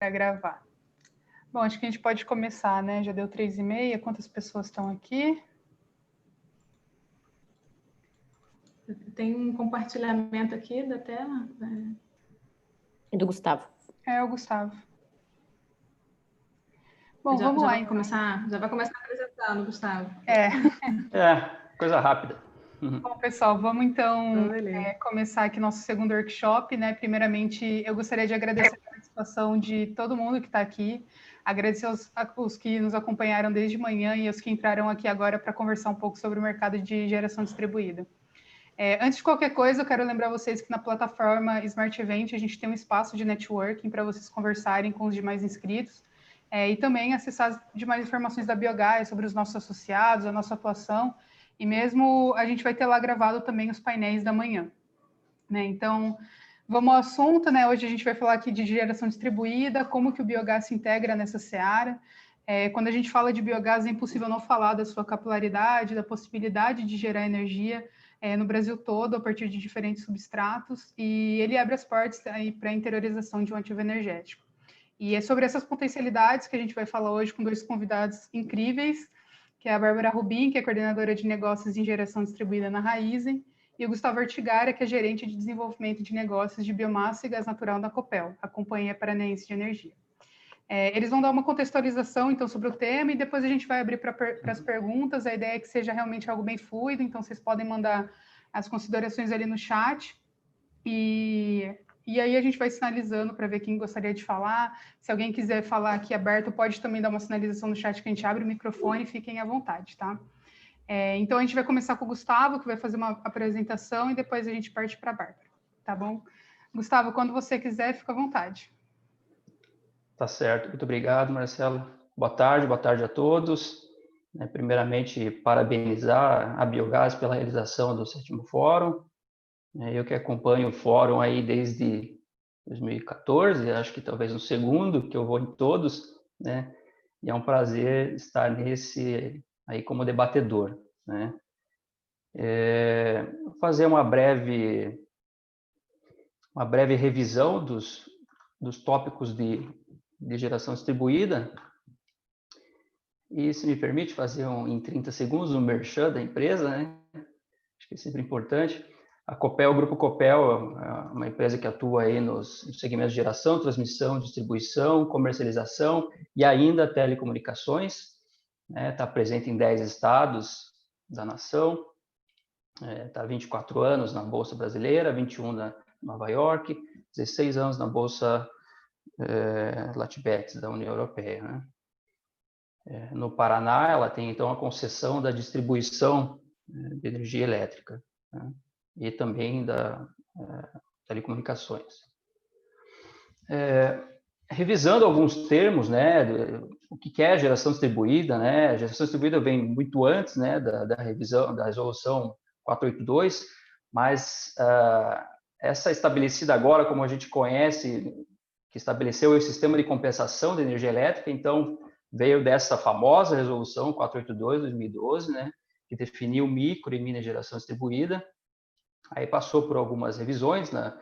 para gravar. Bom, acho que a gente pode começar, né? Já deu 3h30. Quantas pessoas estão aqui? Tem um compartilhamento aqui da tela? É do Gustavo. É o Gustavo. Bom, vamos lá, então. Já vai começar apresentando, Gustavo. Coisa rápida. Bom, pessoal, vamos então começar aqui nosso segundo workshop, né? Primeiramente, eu gostaria de agradecer a participação de todo mundo que está aqui, agradecer os que nos acompanharam desde manhã e os que entraram aqui agora para conversar um pouco sobre o mercado de geração distribuída. Antes de qualquer coisa, eu quero lembrar vocês que na plataforma Smart Event a gente tem um espaço de networking para vocês conversarem com os demais inscritos e também acessar demais informações da Biogás sobre os nossos associados, a nossa atuação, e mesmo a gente vai ter lá gravado também os painéis da manhã, né? Então, vamos ao assunto, né? Hoje a gente vai falar aqui de geração distribuída, como que o biogás se integra nessa seara. Quando a gente fala de biogás, é impossível não falar da sua capilaridade, da possibilidade de gerar energia no Brasil todo, a partir de diferentes substratos, e ele abre as portas para a interiorização de um ativo energético. E é sobre essas potencialidades que a gente vai falar hoje com dois convidados incríveis, que é a Bárbara Rubin, que é coordenadora de negócios em geração distribuída na Raízen, e o Gustavo Ortigara, que é gerente de desenvolvimento de negócios de biomassa e gás natural da Copel, a Companhia Paranaense de Energia. Eles vão dar uma contextualização, então, sobre o tema, e depois a gente vai abrir para as perguntas. A ideia é que seja realmente algo bem fluido, então vocês podem mandar as considerações ali no chat, e aí a gente vai sinalizando para ver quem gostaria de falar. Se alguém quiser falar aqui aberto, pode também dar uma sinalização no chat que a gente abre o microfone, fiquem à vontade, tá? Então, a gente vai começar com o Gustavo, que vai fazer uma apresentação, e depois a gente parte para a Bárbara, tá bom? Gustavo, quando você quiser, fica à vontade. Tá certo, muito obrigado, Marcelo. Boa tarde a todos. Primeiramente, parabenizar a Biogás pela realização do 7º Fórum. Eu que acompanho o Fórum aí desde 2014, acho que talvez no segundo, que eu vou em todos, né? E é um prazer estar nesse aí como debatedor, né? Vou fazer uma breve revisão dos tópicos de geração distribuída, e se me permite fazer em 30 segundos um merchan da empresa, né? Acho que é sempre importante. A Copel, o Grupo Copel, é uma empresa que atua aí nos segmentos de geração, transmissão, distribuição, comercialização e ainda telecomunicações, né? Está presente em 10 estados da nação, está há 24 anos na Bolsa Brasileira, 21 na Nova York, 16 anos na Bolsa Latbex da União Europeia, né? No Paraná, ela tem então a concessão da distribuição de energia elétrica, né? E também da telecomunicações. Revisando alguns termos, né, o que é geração distribuída, né? A geração distribuída vem muito antes, né, da revisão da resolução 482, mas essa estabelecida agora, como a gente conhece, que estabeleceu o sistema de compensação de energia elétrica, então veio dessa famosa resolução 482 de 2012, né, que definiu micro e mini geração distribuída. Aí passou por algumas revisões na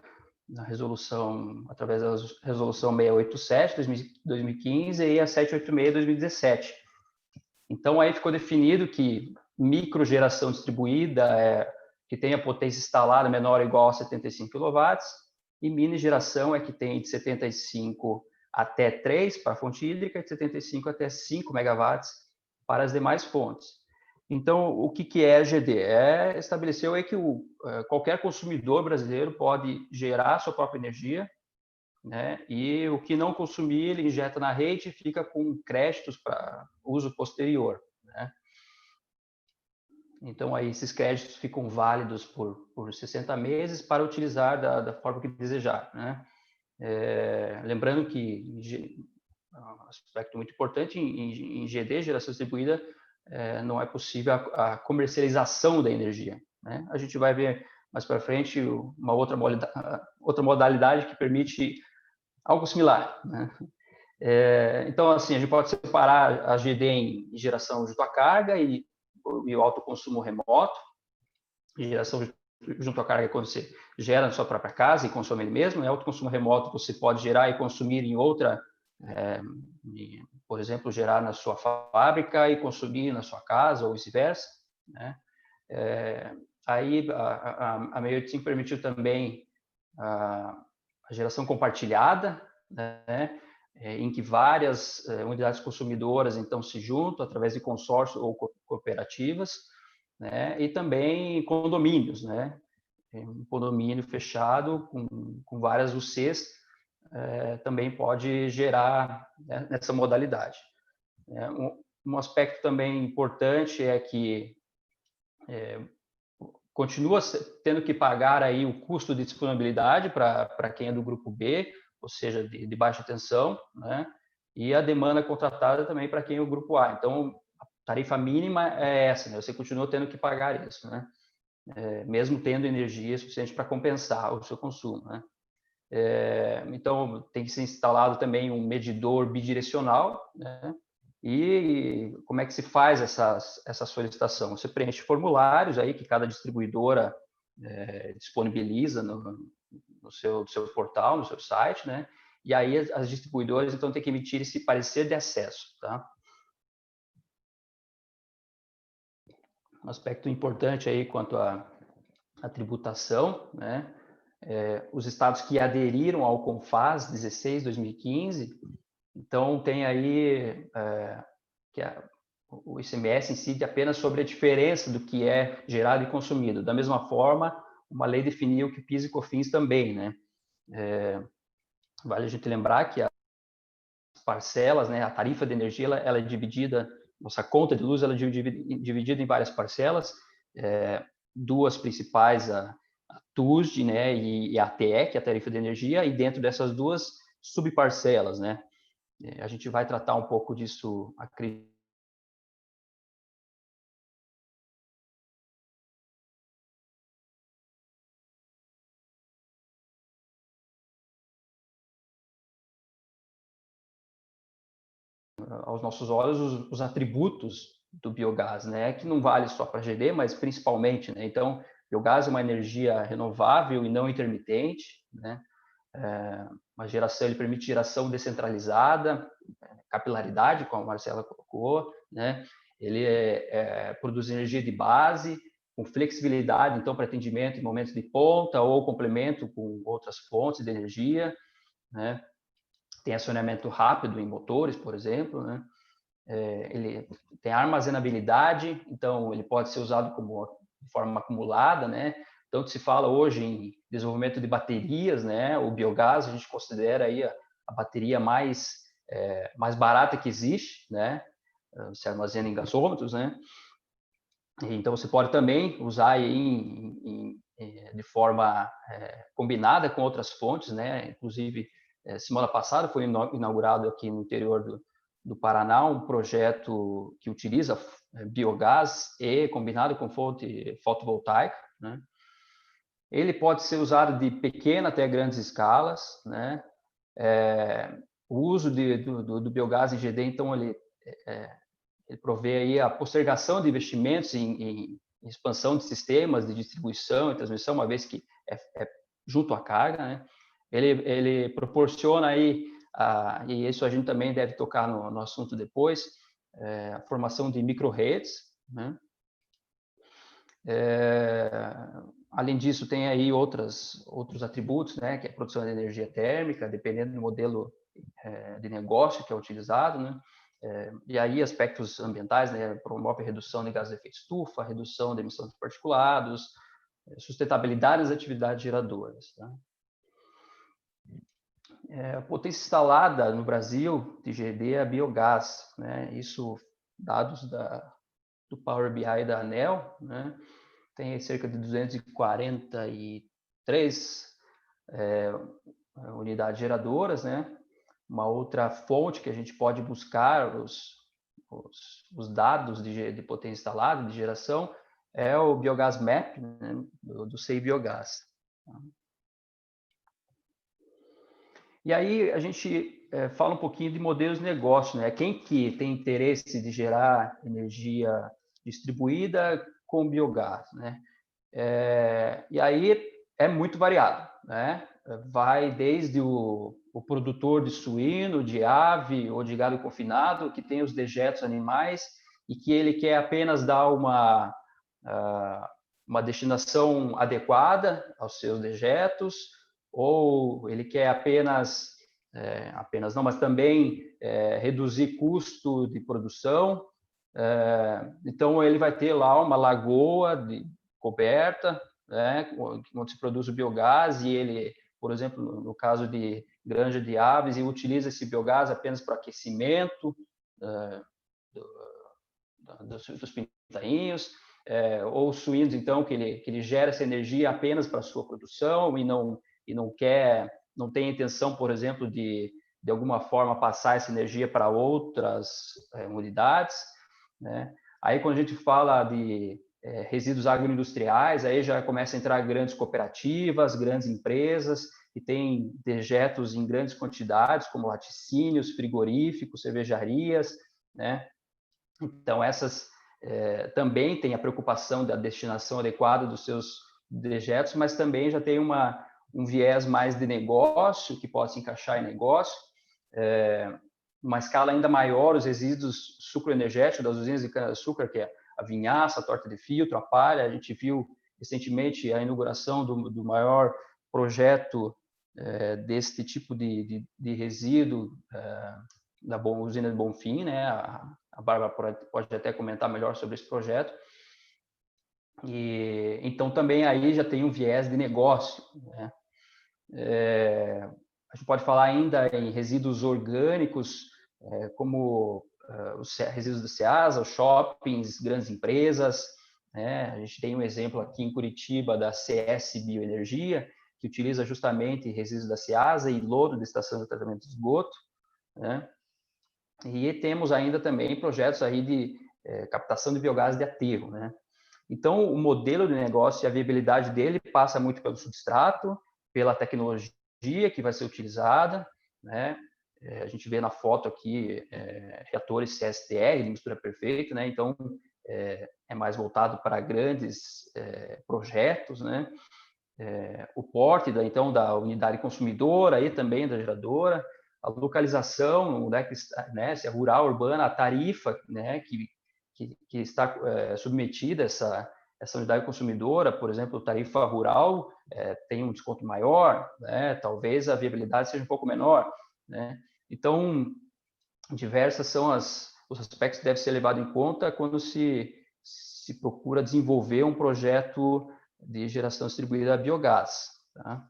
resolução, através da resolução 687 de 2015 e a 786 de 2017. Então aí ficou definido que microgeração distribuída que tem a potência instalada menor ou igual a 75 kW, e mini geração é que tem de 75 até 3 para a fonte hídrica e de 75 até 5 MW para as demais fontes. Então, o que é a GD? Estabeleceu aí que qualquer consumidor brasileiro pode gerar sua própria energia, né? E o que não consumir, ele injeta na rede e fica com créditos para uso posterior, né? Então, aí esses créditos ficam válidos por 60 meses para utilizar da forma que desejar, né? Lembrando que um aspecto muito importante em GD, geração distribuída, não é possível a comercialização da energia, né? A gente vai ver mais para frente uma outra modalidade que permite algo similar, né? Então, assim, a gente pode separar a GD em geração junto à carga e o autoconsumo remoto. Geração junto à carga é quando você gera na sua própria casa e consome ele mesmo. Autoconsumo remoto você pode gerar e consumir em outra por exemplo, gerar na sua fábrica e consumir na sua casa, ou vice-versa, né? Aí a Meio 85 permitiu também a geração compartilhada, né? Em que várias unidades consumidoras então se juntam através de consórcios ou cooperativas, né? E também condomínios, né? Um condomínio fechado com várias UCs também pode gerar, né, nessa modalidade. Um aspecto também importante é que continua tendo que pagar aí o custo de disponibilidade para quem é do grupo B, ou seja, de baixa tensão, né? E a demanda contratada também para quem é o grupo A. Então, a tarifa mínima é essa, né? Você continua tendo que pagar isso, né? Mesmo tendo energia suficiente para compensar o seu consumo, né? Então, tem que ser instalado também um medidor bidirecional, né? E como é que se faz essa solicitação? Você preenche formulários aí que cada distribuidora disponibiliza no seu portal, no seu site, né? E aí as distribuidoras então têm que emitir esse parecer de acesso, tá? Um aspecto importante aí quanto à tributação, né? Os estados que aderiram ao CONFAS 16/2015, então tem aí que o ICMS incide apenas sobre a diferença do que é gerado e consumido. Da mesma forma, uma lei definiu que PIS e COFINS também, né? Vale a gente lembrar que as parcelas, né? A tarifa de energia, ela é dividida, nossa conta de luz, ela é dividida em várias parcelas, duas principais, a TUSD, né? E a TE, que é a tarifa de energia, e dentro dessas duas subparcelas, né? A gente vai tratar um pouco disso, acredito, aos nossos olhos os atributos do biogás, né? Que não vale só para GD, mas principalmente, né? Então, biogás é uma energia renovável e não intermitente, né? Uma geração, ele permite geração descentralizada, capilaridade, como a Marcela colocou, né? Ele produz energia de base, com flexibilidade, então, para atendimento em momentos de ponta ou complemento com outras fontes de energia, né? Tem acionamento rápido em motores, por exemplo, né? Ele tem armazenabilidade, então ele pode ser usado de forma acumulada, né? Tanto se fala hoje em desenvolvimento de baterias, né? O biogás a gente considera aí a bateria mais barata que existe, né? Se armazena em gasômetros, né? Então você pode também usar aí de forma combinada com outras fontes, né? Inclusive semana passada foi inaugurado aqui no interior do Paraná um projeto que utiliza biogás e combinado com fonte fotovoltaica, né? Ele pode ser usado de pequena até grandes escalas, né? O uso do biogás em GD, então, ele provê aí a postergação de investimentos em expansão de sistemas de distribuição e transmissão, uma vez que é junto à carga, né? Ele proporciona aí, e isso a gente também deve tocar no assunto depois, a formação de micro-redes, né? Além disso, tem aí outros atributos, né, que é a produção de energia térmica, dependendo do modelo de negócio que é utilizado, né? E aí aspectos ambientais, né, promove a redução de gases de efeito estufa, redução da emissão de particulados, sustentabilidade das atividades geradoras, tá? A potência instalada no Brasil de GD é biogás, né? Isso, dados do Power BI da ANEEL, né? Tem cerca de 243 unidades geradoras, né? Uma outra fonte que a gente pode buscar os dados de potência instalada, de geração, é o Biogás Map, né? do CI Biogás. E aí a gente fala um pouquinho de modelos de negócio, né? Quem que tem interesse de gerar energia distribuída com biogás, né? E aí é muito variado, né? vai desde o produtor de suíno, de ave ou de gado confinado, que tem os dejetos animais e que ele quer apenas dar uma destinação adequada aos seus dejetos, ou ele quer apenas não, mas também reduzir custo de produção. Então, ele vai ter lá uma lagoa coberta, né, onde se produz o biogás, e ele, por exemplo, no caso de granja de aves, ele utiliza esse biogás apenas para aquecimento dos pintainhos, ou suínos, então, que ele gera essa energia apenas para a sua produção e não tem a intenção, por exemplo, de alguma forma passar essa energia para outras unidades, né? Aí, quando a gente fala de resíduos agroindustriais, aí já começa a entrar grandes cooperativas, grandes empresas que têm dejetos em grandes quantidades, como laticínios, frigoríficos, cervejarias, né? Então, essas também têm a preocupação da destinação adequada dos seus dejetos, mas também já tem um viés mais de negócio, que pode se encaixar em negócio, uma escala ainda maior, os resíduos sucroenergéticos das usinas de cana-de-açúcar, que é a vinhaça, a torta de filtro, a palha. A gente viu recentemente a inauguração do maior projeto desse tipo de resíduo da usina de Bonfim, né? A Bárbara pode até comentar melhor sobre esse projeto. E então também aí já tem um viés de negócio, né? A gente pode falar ainda em resíduos orgânicos, como os resíduos da Ceasa, os shoppings, grandes empresas, né? A gente tem um exemplo aqui em Curitiba da CS Bioenergia, que utiliza justamente resíduos da Ceasa e lodo da estação de tratamento de esgoto, né? E temos ainda também projetos aí de captação de biogás de aterro, né? Então, o modelo de negócio e a viabilidade dele passa muito pelo substrato, pela tecnologia que vai ser utilizada, né? A gente vê na foto aqui reatores CSTR, de mistura perfeita, né? Então, é mais voltado para grandes projetos, né? O porte então da unidade consumidora e também da geradora, a localização, né, se é rural, urbana, a tarifa, né, que está submetida a essa unidade consumidora, por exemplo, tarifa rural tem um desconto maior, né, talvez a viabilidade seja um pouco menor, né? Então, diversas são os aspectos que devem ser levados em conta quando se procura desenvolver um projeto de geração distribuída a biogás, tá?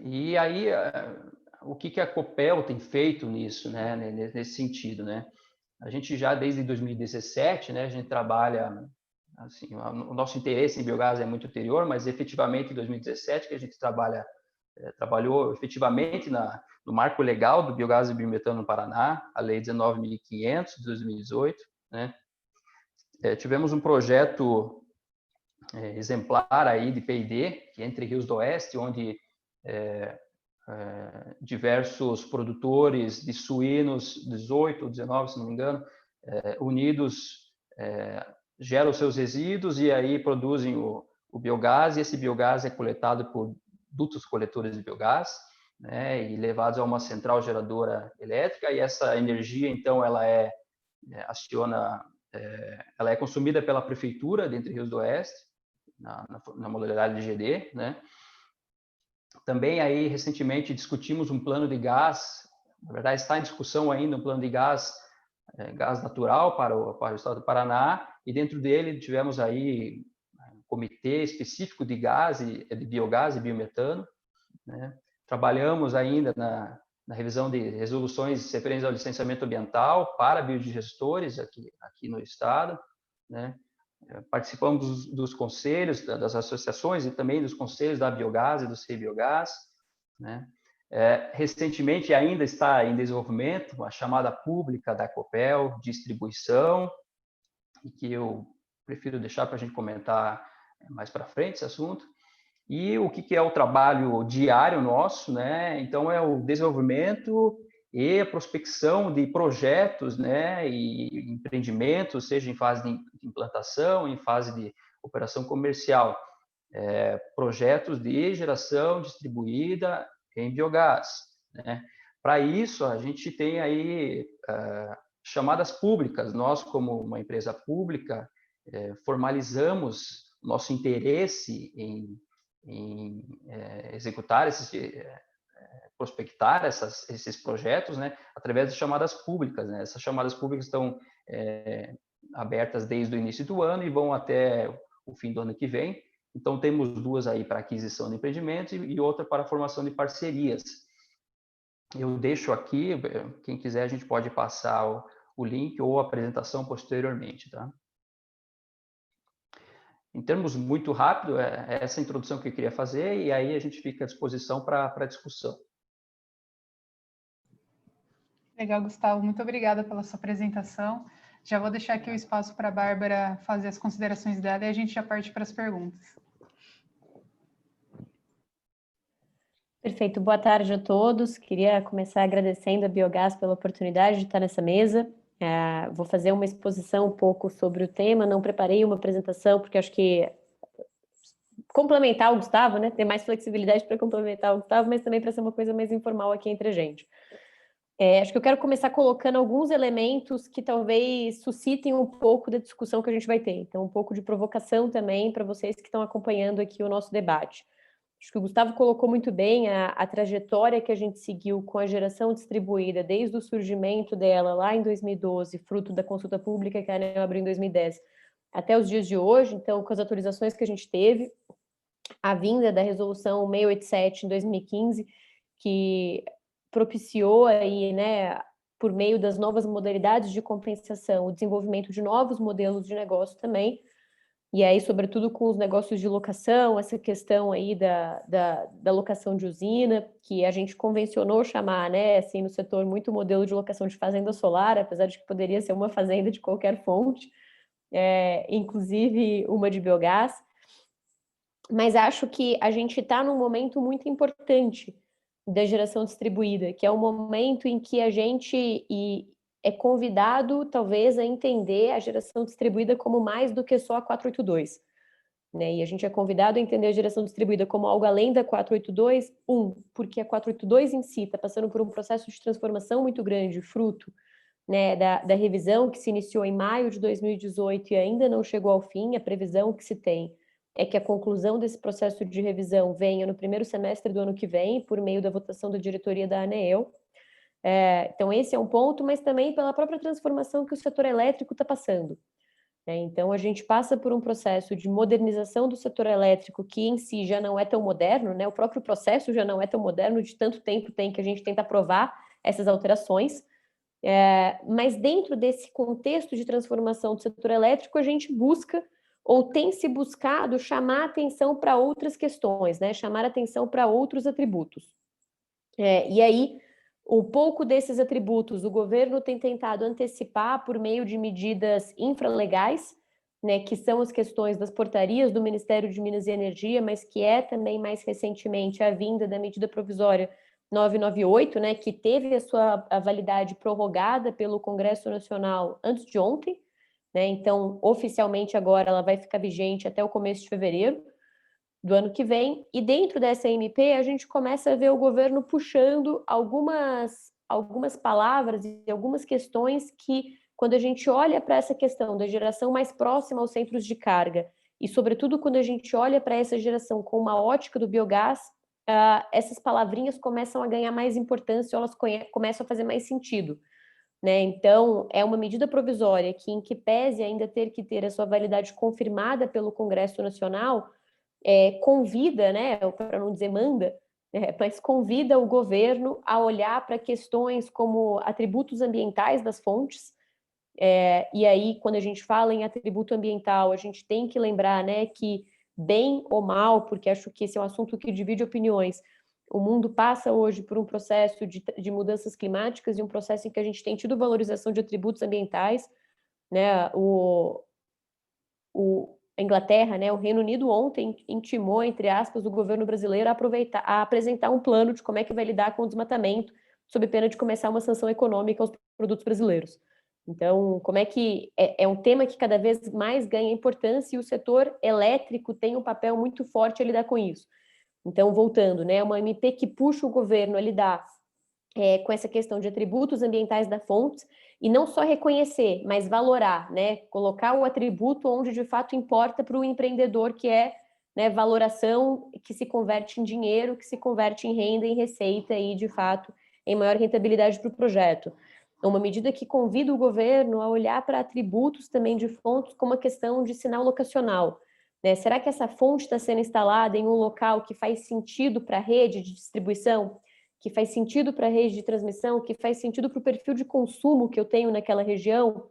E aí, o que a Copel tem feito nisso, né, nesse sentido, né? A gente já desde 2017, né, a gente trabalha, assim, o nosso interesse em biogás é muito anterior, mas efetivamente em 2017 que a gente trabalhou efetivamente no marco legal do biogás e biometano no Paraná, a Lei 19.500 de 2018, né? Tivemos um projeto exemplar aí de P&D, que é Entre Rios do Oeste, onde diversos produtores de suínos, 18 ou 19, se não me engano, unidos, geram seus resíduos e aí produzem o biogás, e esse biogás é coletado por dutos coletores de biogás, né, e levados a uma central geradora elétrica, e essa energia, então, ela é consumida pela prefeitura de Entre Rios do Oeste, na modalidade de GD, né? Também aí recentemente discutimos um plano de gás, na verdade está em discussão ainda um plano de gás natural para o estado do Paraná, e dentro dele tivemos aí um comitê específico de gás, de biogás e biometano, né? Trabalhamos ainda na revisão de resoluções referentes ao licenciamento ambiental para biodigestores aqui no estado, né? Participamos dos conselhos, das associações e também dos conselhos da Biogás e do CBiogás, né? Recentemente ainda está em desenvolvimento a chamada pública da Copel, distribuição, e que eu prefiro deixar para a gente comentar mais para frente esse assunto. E o que é o trabalho diário nosso, né? Então, é o desenvolvimento e a prospecção de projetos, né, e empreendimentos, seja em fase de implantação, em fase de operação comercial. projetos de geração distribuída em biogás, né? Para isso, a gente tem aí chamadas públicas. Nós, como uma empresa pública, formalizamos nosso interesse em executar prospectar esses projetos, né, através de chamadas públicas, né? Essas chamadas públicas estão abertas desde o início do ano e vão até o fim do ano que vem. Então, temos 2 aí para aquisição de empreendimentos e outra para formação de parcerias. Eu deixo aqui, quem quiser, a gente pode passar o link ou a apresentação posteriormente, tá? Em termos muito rápido, é essa introdução que eu queria fazer, e aí a gente fica à disposição para discussão. Legal, Gustavo. Muito obrigada pela sua apresentação. Já vou deixar aqui o espaço para a Bárbara fazer as considerações dela e a gente já parte para as perguntas. Perfeito. Boa tarde a todos. Queria começar agradecendo a Biogás pela oportunidade de estar nessa mesa. Vou fazer uma exposição um pouco sobre o tema. Não preparei uma apresentação, porque acho que complementar o Gustavo, né? Ter mais flexibilidade para complementar o Gustavo, mas também para ser uma coisa mais informal aqui entre a gente. Acho que eu quero começar colocando alguns elementos que talvez suscitem um pouco da discussão que a gente vai ter. Então, um pouco de provocação também para vocês que estão acompanhando aqui o nosso debate. Acho que o Gustavo colocou muito bem a trajetória que a gente seguiu com a geração distribuída desde o surgimento dela lá em 2012, fruto da consulta pública que a ANEEL abriu em 2010, até os dias de hoje. Então, com as atualizações que a gente teve, a vinda da resolução 687 em 2015, que propiciou aí, né, por meio das novas modalidades de compensação, o desenvolvimento de novos modelos de negócio também, e aí, sobretudo com os negócios de locação, essa questão aí da locação de usina, que a gente convencionou chamar, né, assim, no setor, muito modelo de locação de fazenda solar, apesar de que poderia ser uma fazenda de qualquer fonte, inclusive uma de biogás. Mas acho que a gente está num momento muito importante da geração distribuída, que é o momento em que a gente é convidado, talvez, a entender a geração distribuída como mais do que só a 482. Né? E a gente é convidado a entender a geração distribuída como algo além da 482, porque a 482 em si está passando por um processo de transformação muito grande, fruto, né, da revisão que se iniciou em maio de 2018 e ainda não chegou ao fim. A previsão que se tem é que a conclusão desse processo de revisão venha no primeiro semestre do ano que vem, por meio da votação da diretoria da ANEEL. Então, esse é um ponto, mas também pela própria transformação que o setor elétrico está passando. Então, a gente passa por um processo de modernização do setor elétrico que, em si, já não é tão moderno, né? O próprio processo já não é tão moderno, de tanto tempo tem que a gente tenta aprovar essas alterações. Mas, dentro desse contexto de transformação do setor elétrico, a gente busca, ou tem se buscado, chamar atenção para outras questões, né? Chamar atenção para outros atributos. E aí, um pouco desses atributos, o governo tem tentado antecipar por meio de medidas infralegais, né, que são as questões das portarias do Ministério de Minas e Energia, mas que é também, mais recentemente, a vinda da medida provisória 998, né, que teve a validade prorrogada pelo Congresso Nacional antes de ontem, né? Então, oficialmente agora ela vai ficar vigente até o começo de fevereiro do ano que vem, e dentro dessa MP a gente começa a ver o governo puxando algumas palavras e algumas questões que, quando a gente olha para essa questão da geração mais próxima aos centros de carga, e sobretudo quando a gente olha para essa geração com uma ótica do biogás, essas palavrinhas começam a ganhar mais importância, elas começam a fazer mais sentido. Né? Então, é uma medida provisória que, em que pese ainda ter que ter a sua validade confirmada pelo Congresso Nacional, convida, né, para não dizer manda, mas convida o governo a olhar para questões como atributos ambientais das fontes. E aí, quando a gente fala em atributo ambiental, a gente tem que lembrar, né, que, bem ou mal, porque acho que esse é um assunto que divide opiniões, o mundo passa hoje por um processo de mudanças climáticas e um processo em que a gente tem tido valorização de atributos ambientais, né? A Inglaterra, né, o Reino Unido ontem intimou, entre aspas, o governo brasileiro a apresentar um plano de como é que vai lidar com o desmatamento, sob pena de começar uma sanção econômica aos produtos brasileiros. Então, como é que é um tema que cada vez mais ganha importância e o setor elétrico tem um papel muito forte a lidar com isso. Então, voltando, né, uma MP que puxa o governo a lidar com essa questão de atributos ambientais da fonte, e não só reconhecer, mas valorar, né, colocar o atributo onde de fato importa para o empreendedor, que é, né, valoração que se converte em dinheiro, que se converte em renda, em receita e, de fato, em maior rentabilidade para o projeto. É uma medida que convida o governo a olhar para atributos também de fontes como a questão de sinal locacional. Né? Será que essa fonte está sendo instalada em um local que faz sentido para a rede de distribuição, que faz sentido para a rede de transmissão, que faz sentido para o perfil de consumo que eu tenho naquela região?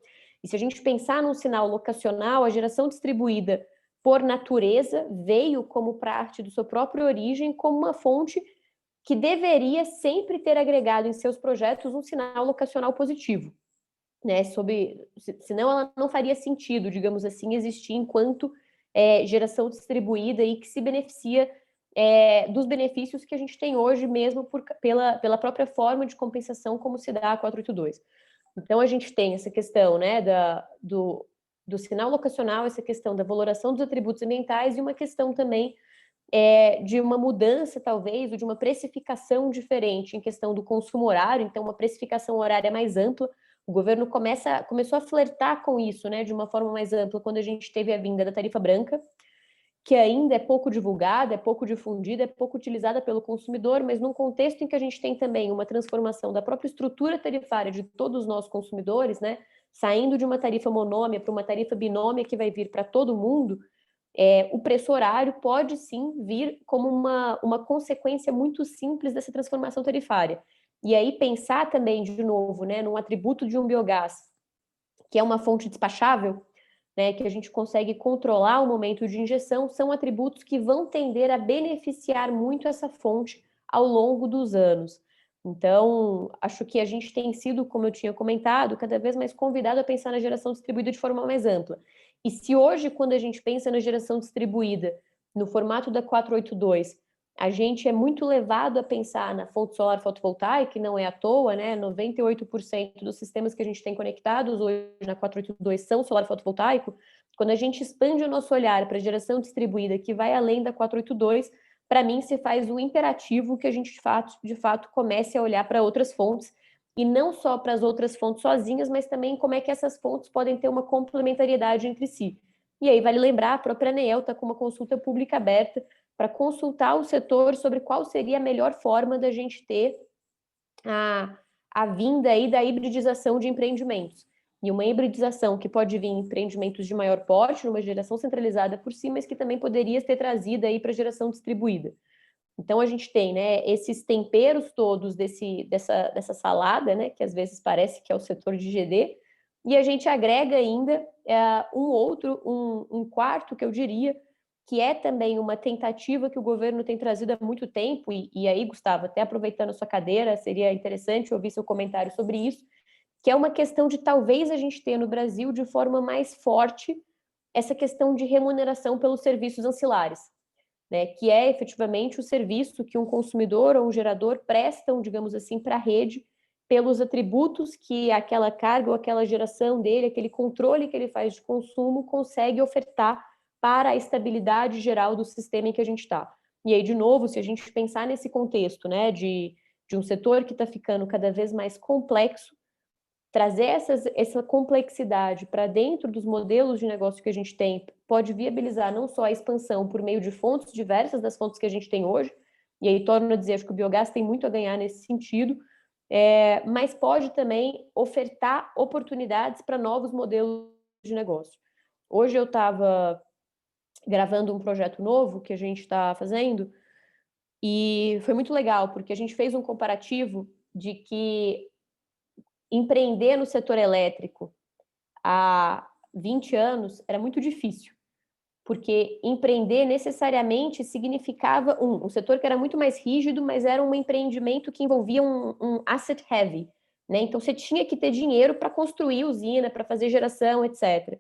E se a gente pensar num sinal locacional, a geração distribuída, por natureza, veio como parte de sua própria origem, como uma fonte que deveria sempre ter agregado em seus projetos um sinal locacional positivo. Né? Senão ela não faria sentido, digamos assim, existir enquanto geração distribuída e que se beneficia dos benefícios que a gente tem hoje mesmo pela própria forma de compensação como se dá a 482. Então, a gente tem essa questão, né, do sinal locacional, essa questão da valoração dos atributos ambientais e uma questão também de uma mudança, talvez, ou de uma precificação diferente em questão do consumo horário, então uma precificação horária mais ampla. O governo começou a flertar com isso, né, de uma forma mais ampla, quando a gente teve a vinda da tarifa branca, que ainda é pouco divulgada, é pouco difundida, é pouco utilizada pelo consumidor, mas num contexto em que a gente tem também uma transformação da própria estrutura tarifária de todos nós consumidores, né, saindo de uma tarifa monômia para uma tarifa binômia que vai vir para todo mundo, o preço horário pode sim vir como uma consequência muito simples dessa transformação tarifária. E aí pensar também, de novo, né, num atributo de um biogás, que é uma fonte despachável, né, que a gente consegue controlar o momento de injeção, são atributos que vão tender a beneficiar muito essa fonte ao longo dos anos. Então, acho que a gente tem sido, como eu tinha comentado, cada vez mais convidado a pensar na geração distribuída de forma mais ampla. E se hoje, quando a gente pensa na geração distribuída, no formato da 482, a gente é muito levado a pensar na fonte solar fotovoltaica, e não é à toa, né? 98% dos sistemas que a gente tem conectados hoje na 482 são solar fotovoltaico. Quando a gente expande o nosso olhar para a geração distribuída, que vai além da 482, para mim se faz o imperativo que a gente de fato comece a olhar para outras fontes, e não só para as outras fontes sozinhas, mas também como é que essas fontes podem ter uma complementariedade entre si. E aí vale lembrar, a própria ANEEL está com uma consulta pública aberta para consultar o setor sobre qual seria a melhor forma da gente ter a vinda aí da hibridização de empreendimentos. E uma hibridização que pode vir em empreendimentos de maior porte, numa geração centralizada por si, mas que também poderia ser trazida aí para a geração distribuída. Então, a gente tem, né, esses temperos todos dessa salada, né, que às vezes parece que é o setor de GD, e a gente agrega ainda um quarto, que eu diria, que é também uma tentativa que o governo tem trazido há muito tempo, e aí, Gustavo, até aproveitando a sua cadeira, seria interessante ouvir seu comentário sobre isso, que é uma questão de talvez a gente ter no Brasil, de forma mais forte, essa questão de remuneração pelos serviços ancilares, né, que é efetivamente o serviço que um consumidor ou um gerador prestam, digamos assim, para a rede, pelos atributos que aquela carga ou aquela geração dele, aquele controle que ele faz de consumo, consegue ofertar para a estabilidade geral do sistema em que a gente está. E aí, de novo, se a gente pensar nesse contexto, né, de um setor que está ficando cada vez mais complexo, trazer essa complexidade para dentro dos modelos de negócio que a gente tem pode viabilizar não só a expansão por meio de fontes diversas das fontes que a gente tem hoje, e aí torno a dizer, acho que o biogás tem muito a ganhar nesse sentido, mas pode também ofertar oportunidades para novos modelos de negócio. Hoje eu estava gravando um projeto novo que a gente está fazendo, e foi muito legal, porque a gente fez um comparativo de que empreender no setor elétrico há 20 anos era muito difícil, porque empreender necessariamente significava, um setor que era muito mais rígido, mas era um empreendimento que envolvia um asset heavy, né? Então, você tinha que ter dinheiro para construir usina, para fazer geração, etc.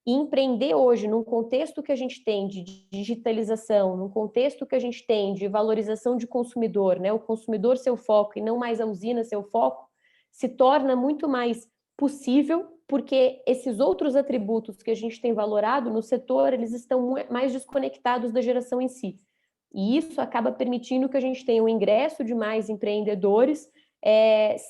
E empreender hoje, num contexto que a gente tem de digitalização, num contexto que a gente tem de valorização de consumidor, né? O consumidor seu foco e não mais a usina seu foco, se torna muito mais possível, porque esses outros atributos que a gente tem valorado no setor, eles estão mais desconectados da geração em si. E isso acaba permitindo que a gente tenha um ingresso de mais empreendedores,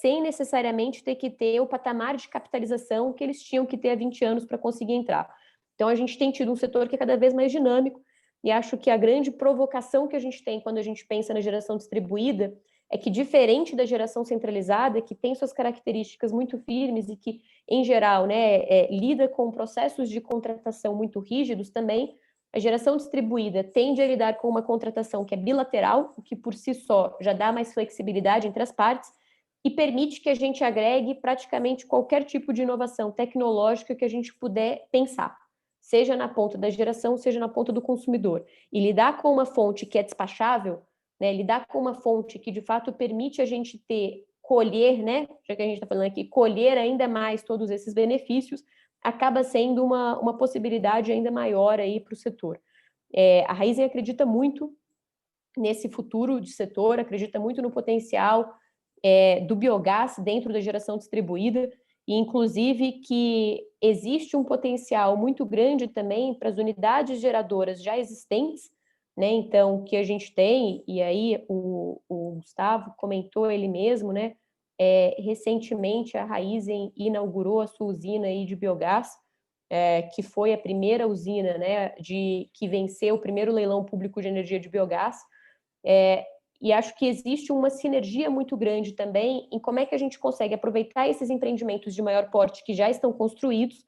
sem necessariamente ter que ter o patamar de capitalização que eles tinham que ter há 20 anos para conseguir entrar. Então, a gente tem tido um setor que é cada vez mais dinâmico, e acho que a grande provocação que a gente tem quando a gente pensa na geração distribuída é que, diferente da geração centralizada, que tem suas características muito firmes e que, em geral, né, lida com processos de contratação muito rígidos também, a geração distribuída tende a lidar com uma contratação que é bilateral, o que por si só já dá mais flexibilidade entre as partes e permite que a gente agregue praticamente qualquer tipo de inovação tecnológica que a gente puder pensar, seja na ponta da geração, seja na ponta do consumidor. E lidar com uma fonte que é despachável, né, lidar com uma fonte que de fato permite a gente colher, né, já que a gente está falando aqui, colher ainda mais todos esses benefícios, acaba sendo uma possibilidade ainda maior aí para o setor. A Raizen acredita muito nesse futuro de setor, acredita muito no potencial do biogás dentro da geração distribuída, e inclusive que existe um potencial muito grande também para as unidades geradoras já existentes, né? Então, que a gente tem, e aí o Gustavo comentou ele mesmo, né? Recentemente a Raizen inaugurou a sua usina aí de biogás, que foi a primeira usina, né, que venceu o primeiro leilão público de energia de biogás, e acho que existe uma sinergia muito grande também em como é que a gente consegue aproveitar esses empreendimentos de maior porte que já estão construídos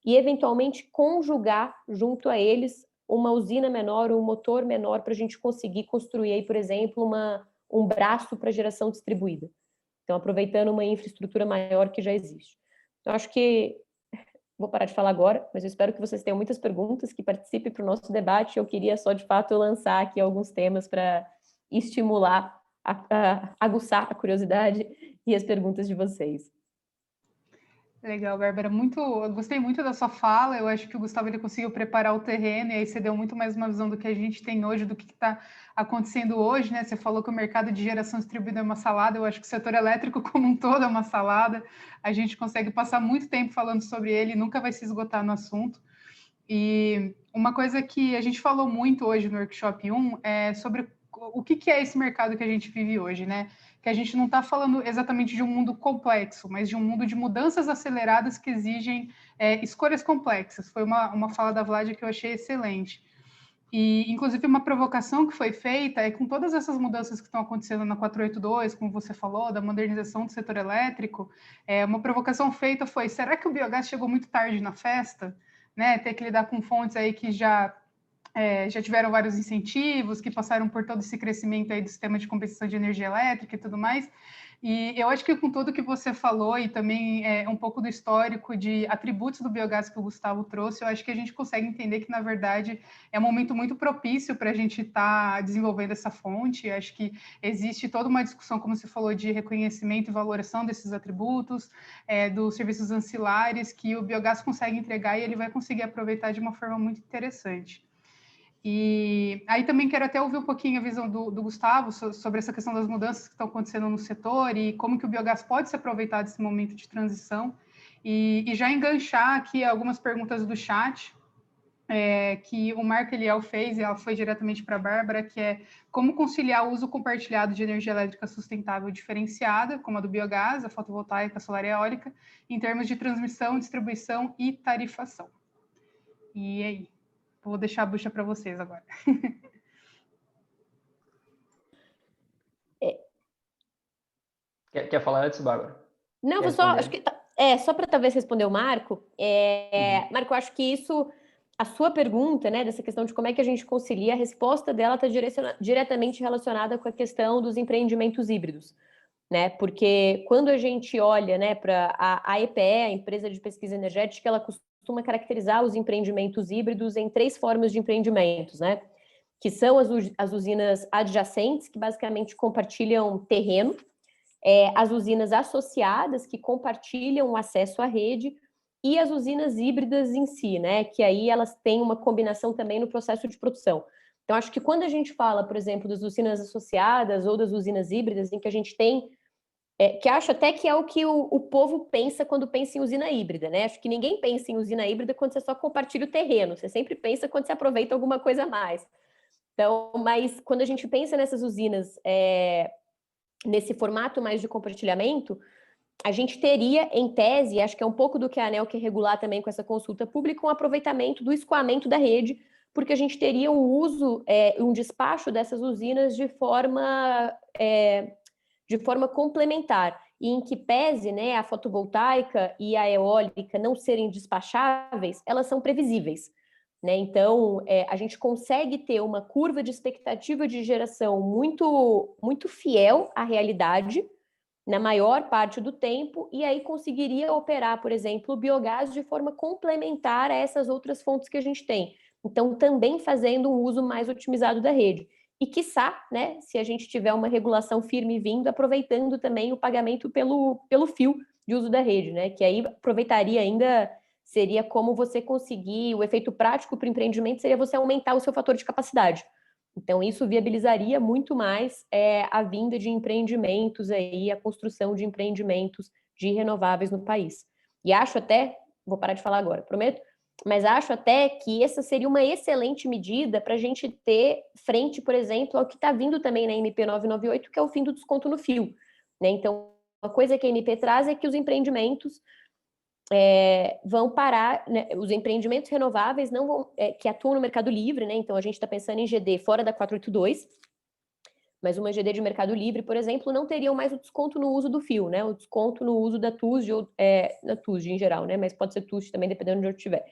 e, eventualmente, conjugar junto a eles uma usina menor, um motor menor, para a gente conseguir construir aí, por exemplo, um braço para geração distribuída. Então, aproveitando uma infraestrutura maior que já existe. Então, acho que vou parar de falar agora, mas eu espero que vocês tenham muitas perguntas, que participem para o nosso debate. Eu queria só, de fato, lançar aqui alguns temas para estimular, aguçar a curiosidade e as perguntas de vocês. Legal, Bárbara. Eu gostei muito da sua fala. Eu acho que o Gustavo ele conseguiu preparar o terreno e aí você deu muito mais uma visão do que a gente tem hoje, do que está acontecendo hoje, né? Você falou que o mercado de geração distribuída é uma salada. Eu acho que o setor elétrico como um todo é uma salada. A gente consegue passar muito tempo falando sobre ele e nunca vai se esgotar no assunto. E uma coisa que a gente falou muito hoje no Workshop 1 é sobre o que é esse mercado que a gente vive hoje, né? Que a gente não está falando exatamente de um mundo complexo, mas de um mundo de mudanças aceleradas que exigem escolhas complexas. Foi uma fala da Vlad que eu achei excelente. E, inclusive, uma provocação que foi feita é com todas essas mudanças que estão acontecendo na 482, como você falou, da modernização do setor elétrico, uma provocação feita foi, será que o biogás chegou muito tarde na festa? Né? Ter que lidar com fontes aí que já tiveram vários incentivos, que passaram por todo esse crescimento aí do sistema de compensação de energia elétrica e tudo mais. E eu acho que com tudo que você falou e também um pouco do histórico de atributos do biogás que o Gustavo trouxe, eu acho que a gente consegue entender que, na verdade, é um momento muito propício para a gente estar desenvolvendo essa fonte. Eu acho que existe toda uma discussão, como você falou, de reconhecimento e valoração desses atributos, dos serviços ancilares que o biogás consegue entregar e ele vai conseguir aproveitar de uma forma muito interessante. E aí também quero até ouvir um pouquinho a visão do Gustavo sobre essa questão das mudanças que estão acontecendo no setor e como que o biogás pode se aproveitar desse momento de transição. E já enganchar aqui algumas perguntas do chat que o Marco Eliel fez, e ela foi diretamente para a Bárbara, que é como conciliar o uso compartilhado de energia elétrica sustentável diferenciada, como a do biogás, a fotovoltaica, a solar e eólica, em termos de transmissão, distribuição e tarifação. E aí? Vou deixar a bucha para vocês agora. Quer falar antes, Bárbara? Não, vou só, acho que só para talvez responder o Marco. Marco, acho que isso, a sua pergunta, né, dessa questão de como é que a gente concilia, a resposta dela está diretamente relacionada com a questão dos empreendimentos híbridos, né? Porque quando a gente olha, né, para a EPE, a Empresa de Pesquisa Energética, ela costuma caracterizar os empreendimentos híbridos em 3 formas de empreendimentos, né? Que são as usinas adjacentes, que basicamente compartilham terreno, as usinas associadas, que compartilham o acesso à rede, e as usinas híbridas em si, né? Que aí elas têm uma combinação também no processo de produção. Então, acho que quando a gente fala, por exemplo, das usinas associadas ou das usinas híbridas, em que a gente tem que acho até que é o que o povo pensa quando pensa em usina híbrida, né? Acho que ninguém pensa em usina híbrida quando você só compartilha o terreno, você sempre pensa quando você aproveita alguma coisa a mais. Então, mas quando a gente pensa nessas usinas, nesse formato mais de compartilhamento, a gente teria, em tese, acho que é um pouco do que a ANEEL quer regular também com essa consulta pública, um aproveitamento do escoamento da rede, porque a gente teria um uso, um despacho dessas usinas de forma complementar, e em que pese, né, a fotovoltaica e a eólica não serem despacháveis, elas são previsíveis. Né? Então, a gente consegue ter uma curva de expectativa de geração muito, muito fiel à realidade, na maior parte do tempo, e aí conseguiria operar, por exemplo, o biogás de forma complementar a essas outras fontes que a gente tem. Então, também fazendo um uso mais otimizado da rede. E, quiçá, né, se a gente tiver uma regulação firme vindo, aproveitando também o pagamento pelo fio de uso da rede, né, que aí aproveitaria ainda, seria como você conseguir, o efeito prático para o empreendimento seria você aumentar o seu fator de capacidade. Então, isso viabilizaria muito mais a vinda de empreendimentos aí, a construção de empreendimentos de renováveis no país. E acho até, vou parar de falar agora, prometo, mas acho até que essa seria uma excelente medida para a gente ter frente, por exemplo, ao que está vindo também na MP 998, que é o fim do desconto no fio. Né? Então, uma coisa que a MP traz é que os empreendimentos vão parar, né, os empreendimentos renováveis não vão, que atuam no mercado livre, né? Então a gente está pensando em GD fora da 482, mas uma GD de mercado livre, por exemplo, não teriam mais o desconto no uso do fio, né? O desconto no uso da TUSD, ou na TUSD em geral, né? Mas pode ser TUSD também, dependendo de onde estiver.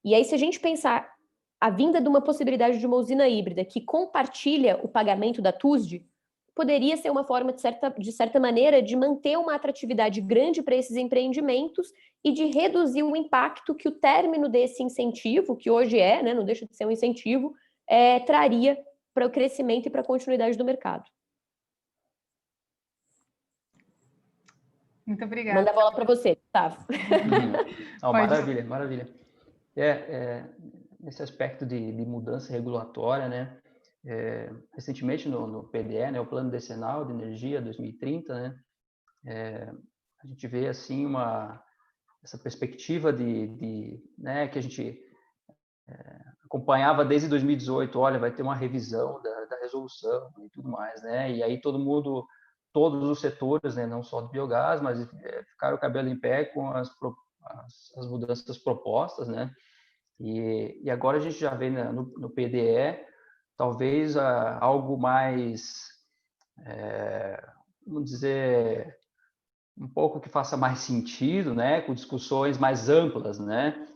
E aí, se a gente pensar a vinda de uma possibilidade de uma usina híbrida que compartilha o pagamento da TUSD, poderia ser uma forma, de certa maneira, de manter uma atratividade grande para esses empreendimentos e de reduzir o impacto que o término desse incentivo, que hoje né, não deixa de ser um incentivo, traria para o crescimento e para a continuidade do mercado. Muito obrigada. Manda a bola para você, Gustavo. Maravilha, maravilha. Nesse aspecto de mudança regulatória, né? Recentemente no PDE, né, o Plano Decenal de Energia 2030, né, a gente vê assim essa perspectiva né, que a gente acompanhava desde 2018, olha, vai ter uma revisão da resolução e tudo mais, né? E aí todos os setores, né, não só do biogás, mas ficaram o cabelo em pé com as mudanças propostas, né? E agora a gente já vê no PDE talvez algo mais, vamos dizer, um pouco que faça mais sentido, né, com discussões mais amplas, né,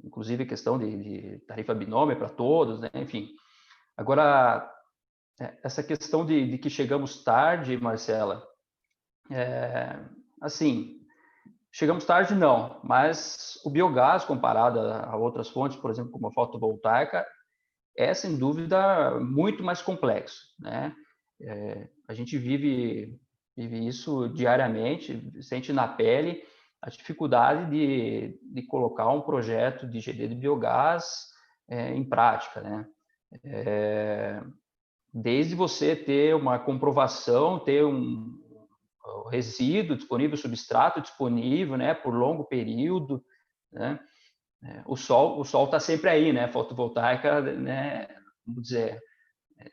inclusive questão de tarifa binômio para todos, né, enfim. Agora, essa questão de que chegamos tarde, Marcela, assim, chegamos tarde não, mas o biogás comparado a outras fontes, por exemplo, como a fotovoltaica, é, sem dúvida, muito mais complexo, né? A gente vive isso diariamente, sente na pele a dificuldade de colocar um projeto de GD de biogás em prática, né? Desde você ter uma comprovação, ter um resíduo disponível, substrato disponível, né, por longo período, né? O sol está sempre aí, né? A fotovoltaica, né? Vamos dizer,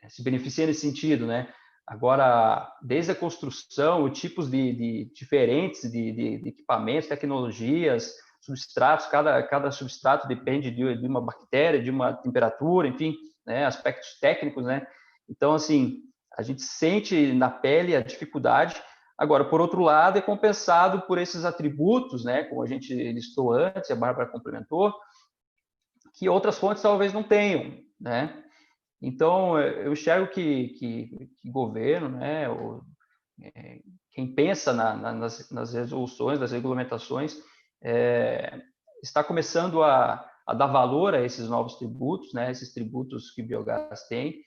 se beneficia nesse sentido, né? Agora, desde a construção, os tipos diferentes de equipamentos, tecnologias, substratos, cada substrato depende de uma bactéria, de uma temperatura, enfim, né? Aspectos técnicos, né? Então, assim, a gente sente na pele a dificuldade. Agora, por outro lado, é compensado por esses atributos, né, como a gente listou antes, a Bárbara complementou, que outras fontes talvez não tenham, né? Então, eu enxergo que governo, né, quem pensa nas resoluções, das regulamentações, está começando a dar valor a esses novos tributos, né, esses tributos que o biogás tem.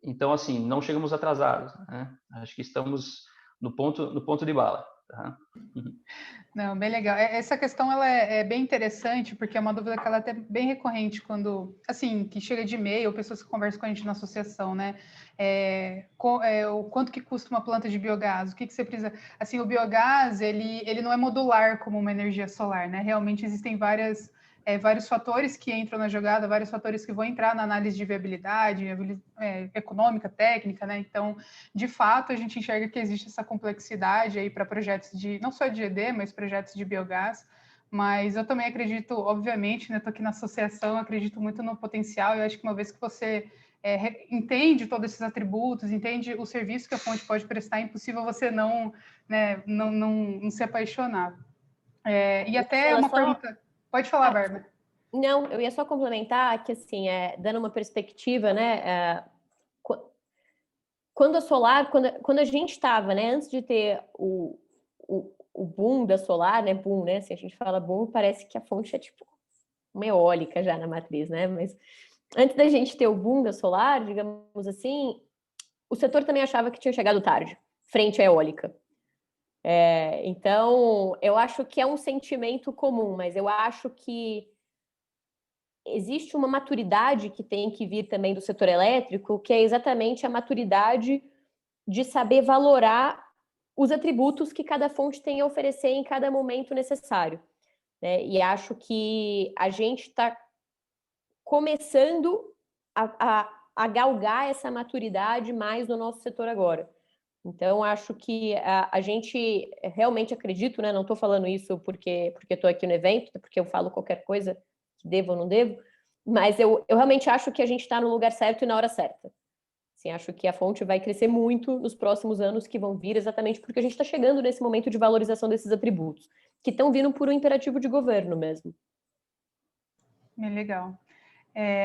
Então, assim, não chegamos atrasados, né? Acho que estamos no ponto de bala. Tá? Não, bem legal. Essa questão ela é bem interessante, porque é uma dúvida que ela é até bem recorrente quando, assim, que chega de e-mail, pessoas que conversam com a gente na associação, né? O quanto que custa uma planta de biogás? O que você precisa? Assim, o biogás, ele não é modular como uma energia solar, né? Realmente existem vários fatores que entram na jogada, vários fatores que vão entrar na análise de viabilidade, econômica, técnica, né? Então, de fato, a gente enxerga que existe essa complexidade aí para projetos não só de ED, mas projetos de biogás. Mas eu também acredito, obviamente, né? Estou aqui na associação, acredito muito no potencial. Eu acho que uma vez que você entende todos esses atributos, entende o serviço que a fonte pode prestar, é impossível você não se apaixonar. E até uma pergunta... Pode falar, Bárbara. Não, eu ia só complementar que, assim, dando uma perspectiva, né? Quando a solar, quando a gente estava, né? Antes de ter o boom da solar, né? Boom, né? Se a gente fala boom, parece que a fonte é tipo uma eólica já na matriz, né? Mas antes da gente ter o boom da solar, digamos assim, o setor também achava que tinha chegado tarde, frente à eólica. Então, eu acho que é um sentimento comum, mas eu acho que existe uma maturidade que tem que vir também do setor elétrico, que é exatamente a maturidade de saber valorar os atributos que cada fonte tem a oferecer em cada momento necessário, né? E acho que a gente está começando a galgar essa maturidade mais no nosso setor agora. Então, acho que a gente realmente acredito, né? Não estou falando isso porque estou aqui no evento, porque eu falo qualquer coisa que devo ou não devo, mas eu realmente acho que a gente está no lugar certo e na hora certa. Assim, acho que a fonte vai crescer muito nos próximos anos que vão vir, exatamente porque a gente está chegando nesse momento de valorização desses atributos, que estão vindo por um imperativo de governo mesmo. Legal.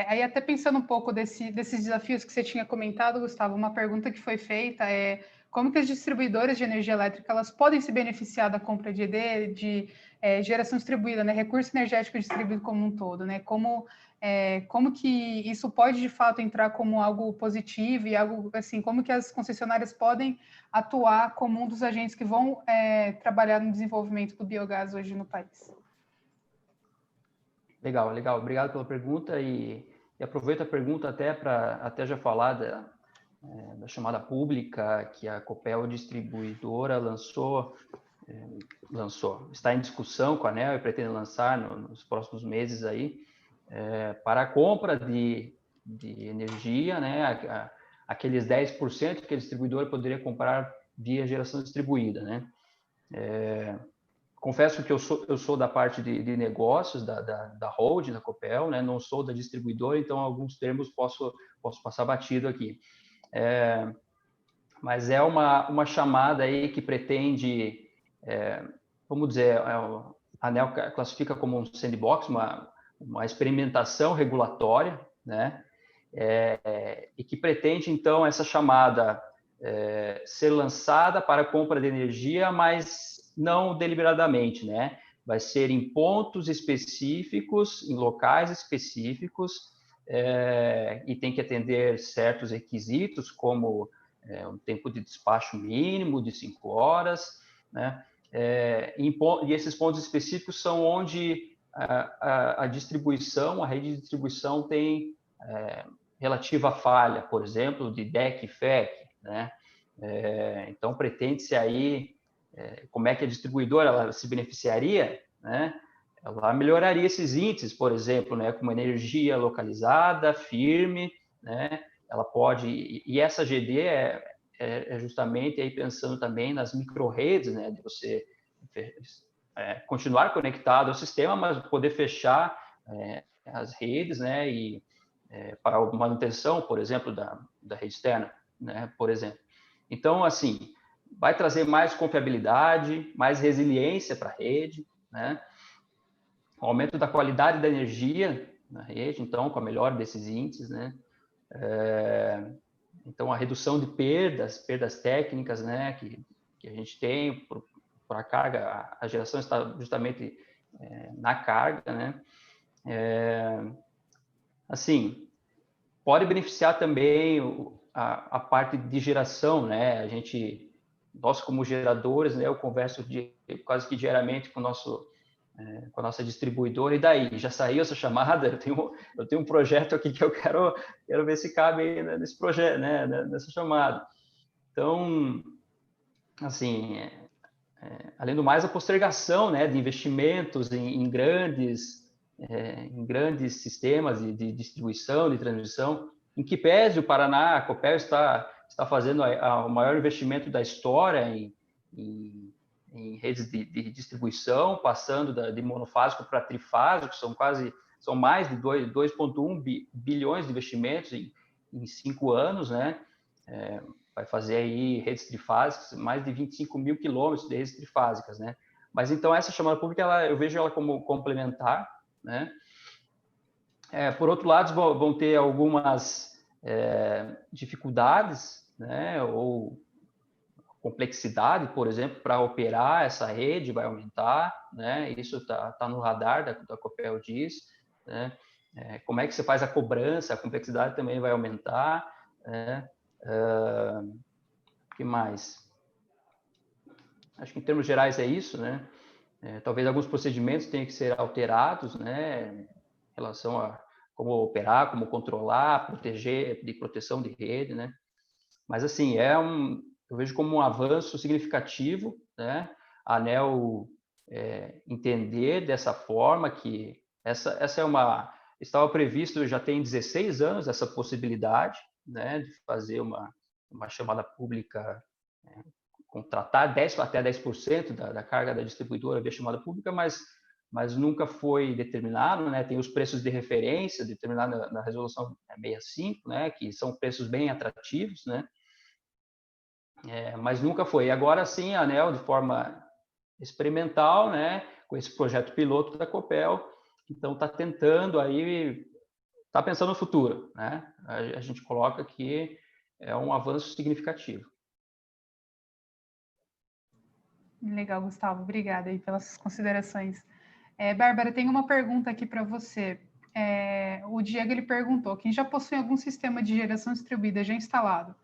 Aí até pensando um pouco desses desafios que você tinha comentado, Gustavo, uma pergunta que foi feita é como que as distribuidoras de energia elétrica elas podem se beneficiar da compra de ED, de geração distribuída, né, recurso energético distribuído como um todo, né? Como que isso pode de fato entrar como algo positivo e algo assim, como que as concessionárias podem atuar como um dos agentes que vão trabalhar no desenvolvimento do biogás hoje no país? Legal, legal. Obrigado pela pergunta e aproveito a pergunta até para já falar da chamada pública que a Copel Distribuidora está em discussão com a ANEEL e pretende lançar nos próximos meses aí, para a compra de energia, né, aqueles 10% que a distribuidora poderia comprar via geração distribuída, né. Confesso que eu sou da parte de negócios da holding, da Copel, né? Não sou da distribuidora, então alguns termos posso passar batido aqui. Mas é uma chamada aí que pretende, vamos dizer, a ANEEL classifica como um sandbox, uma experimentação regulatória, né? E que pretende, então, essa chamada ser lançada para compra de energia, mas não deliberadamente, né? Vai ser em pontos específicos, em locais específicos, e tem que atender certos requisitos, como um tempo de despacho mínimo de 5 horas, né? E esses pontos específicos são onde a distribuição, a rede de distribuição tem relativa falha, por exemplo, de DEC e FEC, né? Então, pretende-se aí, como é que a distribuidora ela se beneficiaria, né? Ela melhoraria esses índices, por exemplo, né? Com uma energia localizada, firme, né? Ela pode, e essa GD é justamente aí pensando também nas micro-redes, né? De você continuar conectado ao sistema, mas poder fechar as redes, né? E para a manutenção, por exemplo, da rede externa, né? Por exemplo. Então, assim, vai trazer mais confiabilidade, mais resiliência para a rede, né? O aumento da qualidade da energia na rede, então, com a melhora desses índices, né? Então, a redução de perdas técnicas, né? Que a gente tem por a carga, a geração está justamente na carga, né? Assim, pode beneficiar também a parte de geração, né? A gente nós como geradores, né, eu converso quase que diariamente com a nossa distribuidora, e daí, já saiu essa chamada? Eu tenho um projeto aqui que eu quero ver se cabe aí nesse projeto, né, nessa chamada. Então, assim, além do mais, a postergação, né, de investimentos em grandes sistemas de distribuição, de transmissão, em que pese o Paraná, a Copel está fazendo o maior investimento da história em redes de distribuição, passando de monofásico para trifásico, são mais de 2,1 bilhões de investimentos em 5 anos, né? Vai fazer aí redes trifásicas, mais de 25 mil quilômetros de redes trifásicas, né? Mas então essa chamada pública, eu vejo ela como complementar, né? Por outro lado, vão ter algumas dificuldades, né? Ou complexidade, por exemplo, para operar essa rede vai aumentar, né? Isso está no radar da Copel diz, né? Como é que você faz a cobrança? A complexidade também vai aumentar, né? O que mais? Acho que em termos gerais é isso, né? Talvez alguns procedimentos tenham que ser alterados, né? Em relação a como operar, como controlar, proteger, de proteção de rede, né? Mas assim, eu vejo como um avanço significativo, né? A ANEEL entender dessa forma que essa estava previsto já tem 16 anos essa possibilidade, né? De fazer uma chamada pública, contratar até 10% da carga da distribuidora via chamada pública, mas nunca foi determinado, né? Tem os preços de referência determinados na resolução 65, né? Que são preços bem atrativos, né? Mas nunca foi. E agora sim, a ANEEL, de forma experimental, né? Com esse projeto piloto da Copel, então está tentando aí, está pensando no futuro, né? A gente coloca que é um avanço significativo. Legal, Gustavo. Obrigada aí pelas considerações. Bárbara, tem uma pergunta aqui para você. O Diego ele perguntou: quem já possui algum sistema de geração distribuída já instalado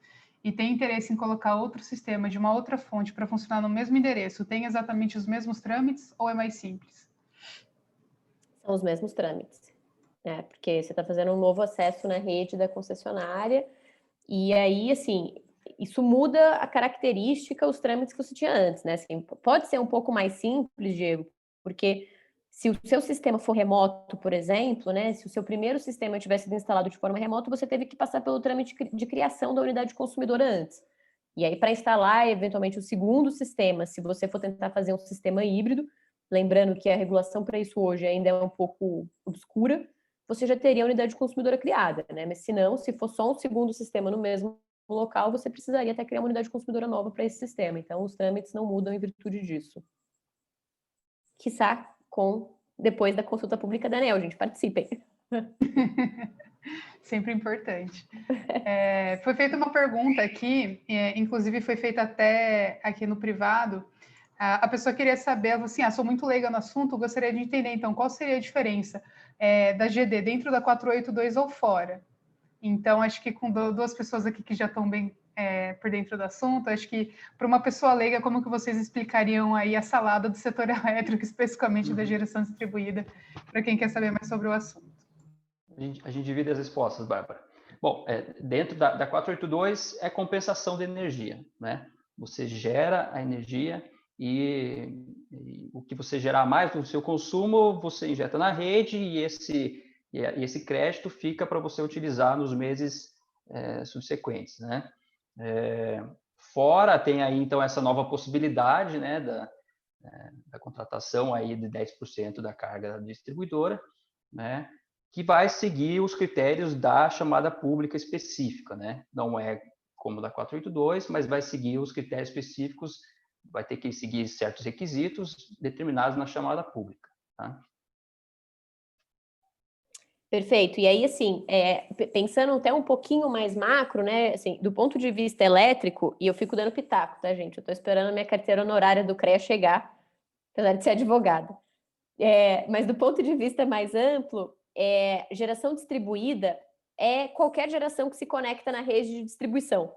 e tem interesse em colocar outro sistema de uma outra fonte para funcionar no mesmo endereço, tem exatamente os mesmos trâmites ou é mais simples? São os mesmos trâmites, né? Porque você está fazendo um novo acesso na rede da concessionária e aí, assim, isso muda a característica, os trâmites que você tinha antes, né? Assim, pode ser um pouco mais simples, Diego, porque se o seu sistema for remoto, por exemplo, né? Se o seu primeiro sistema tivesse sido instalado de forma remota, você teve que passar pelo trâmite de criação da unidade consumidora antes. E aí, para instalar, eventualmente, o segundo sistema, se você for tentar fazer um sistema híbrido, lembrando que a regulação para isso hoje ainda é um pouco obscura, você já teria a unidade consumidora criada, né? Mas se não, se for só um segundo sistema no mesmo local, você precisaria até criar uma unidade consumidora nova para esse sistema. Então, os trâmites não mudam em virtude disso. Quiçá depois da consulta pública da ANEEL, gente, participem. Sempre importante. Foi feita uma pergunta aqui, inclusive foi feita até aqui no privado. A pessoa queria saber, ela falou assim, sou muito leiga no assunto, gostaria de entender, então, qual seria a diferença da GD dentro da 482 ou fora? Então, acho que com duas pessoas aqui que já estão bem por dentro do assunto, acho que para uma pessoa leiga, como que vocês explicariam aí a salada do setor elétrico, especificamente da geração distribuída, para quem quer saber mais sobre o assunto? A gente divide as respostas, Bárbara. Bom, dentro da 482 é compensação de energia, né? Você gera a energia e o que você gerar mais no seu consumo, você injeta na rede e esse crédito fica para você utilizar nos meses subsequentes, né? Fora tem aí, então, essa nova possibilidade, né, da contratação aí de 10% da carga da distribuidora, né, que vai seguir os critérios da chamada pública específica, né? Não é como da 482, mas vai seguir os critérios específicos, vai ter que seguir certos requisitos determinados na chamada pública, tá? Perfeito. E aí, assim, pensando até um pouquinho mais macro, né, assim, do ponto de vista elétrico, e eu fico dando pitaco, tá, gente? Eu tô esperando a minha carteira honorária do CREA chegar, apesar de ser advogada. Mas do ponto de vista mais amplo, geração distribuída é qualquer geração que se conecta na rede de distribuição.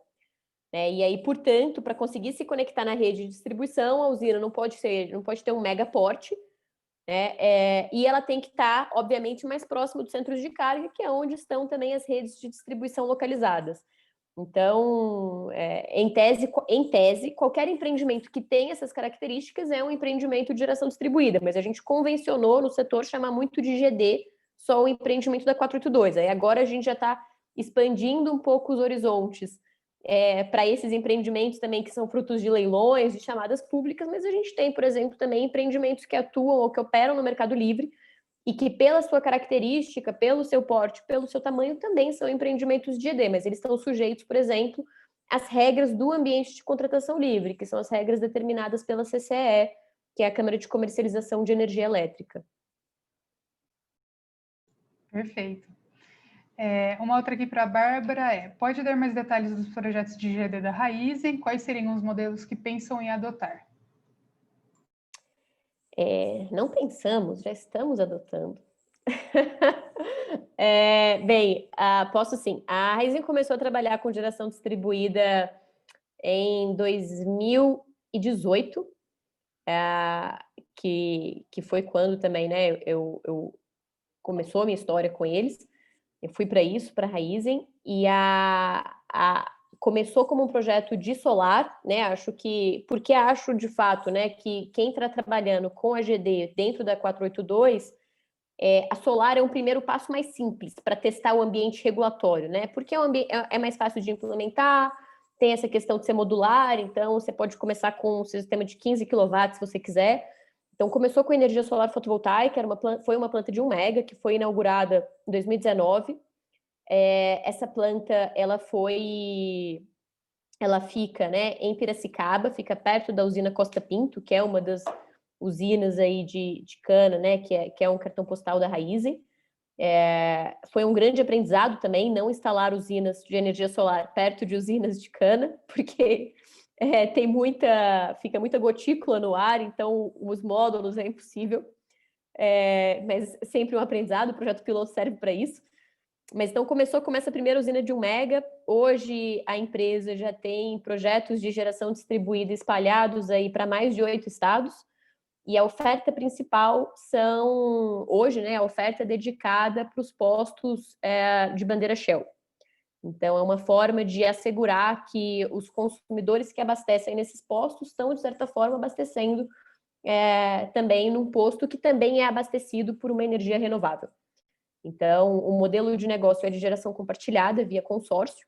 né? E aí, portanto, para conseguir se conectar na rede de distribuição, a usina não pode ter um mega porte, né? E ela tem que estar, obviamente, mais próximo dos centros de carga, que é onde estão também as redes de distribuição localizadas. Então, em tese, qualquer empreendimento que tenha essas características é um empreendimento de geração distribuída, mas a gente convencionou no setor chamar muito de GD só o empreendimento da 482. Aí agora a gente já está expandindo um pouco os horizontes para esses empreendimentos também que são frutos de leilões, de chamadas públicas, mas a gente tem, por exemplo, também empreendimentos que atuam ou que operam no Mercado Livre e que, pela sua característica, pelo seu porte, pelo seu tamanho, também são empreendimentos de GD, mas eles estão sujeitos, por exemplo, às regras do ambiente de contratação livre, que são as regras determinadas pela CCE, que é a Câmara de Comercialização de Energia Elétrica. Perfeito. Uma outra aqui para a Bárbara pode dar mais detalhes dos projetos de GD da Raízen? Quais seriam os modelos que pensam em adotar? Não pensamos, já estamos adotando. Posso sim. A Raízen começou a trabalhar com geração distribuída em 2018, que foi quando também, né, eu começou a minha história com eles. Eu fui para a Raízen, e começou como um projeto de solar, né? Porque acho de fato, né, que quem está trabalhando com a GD dentro da 482, a solar é um primeiro passo mais simples para testar o ambiente regulatório, né? Porque é mais fácil de implementar, tem essa questão de ser modular, então você pode começar com um sistema de 15 kW se você quiser. Então, começou com energia solar fotovoltaica, foi uma planta de 1 mega, que foi inaugurada em 2019. Essa planta, ela fica, né, em Piracicaba, fica perto da usina Costa Pinto, que é uma das usinas aí de cana, né, que é um cartão postal da Raízen. Foi um grande aprendizado também não instalar usinas de energia solar perto de usinas de cana, porque fica muita gotícula no ar, então os módulos é impossível, mas sempre um aprendizado, o projeto piloto serve para isso. Mas então começa a primeira usina de 1 mega, hoje a empresa já tem projetos de geração distribuída espalhados aí para mais de 8 estados, e a oferta principal hoje, né, a oferta dedicada para os postos de bandeira Shell. Então, é uma forma de assegurar que os consumidores que abastecem nesses postos estão, de certa forma, abastecendo também num posto que também é abastecido por uma energia renovável. Então, o modelo de negócio é de geração compartilhada via consórcio.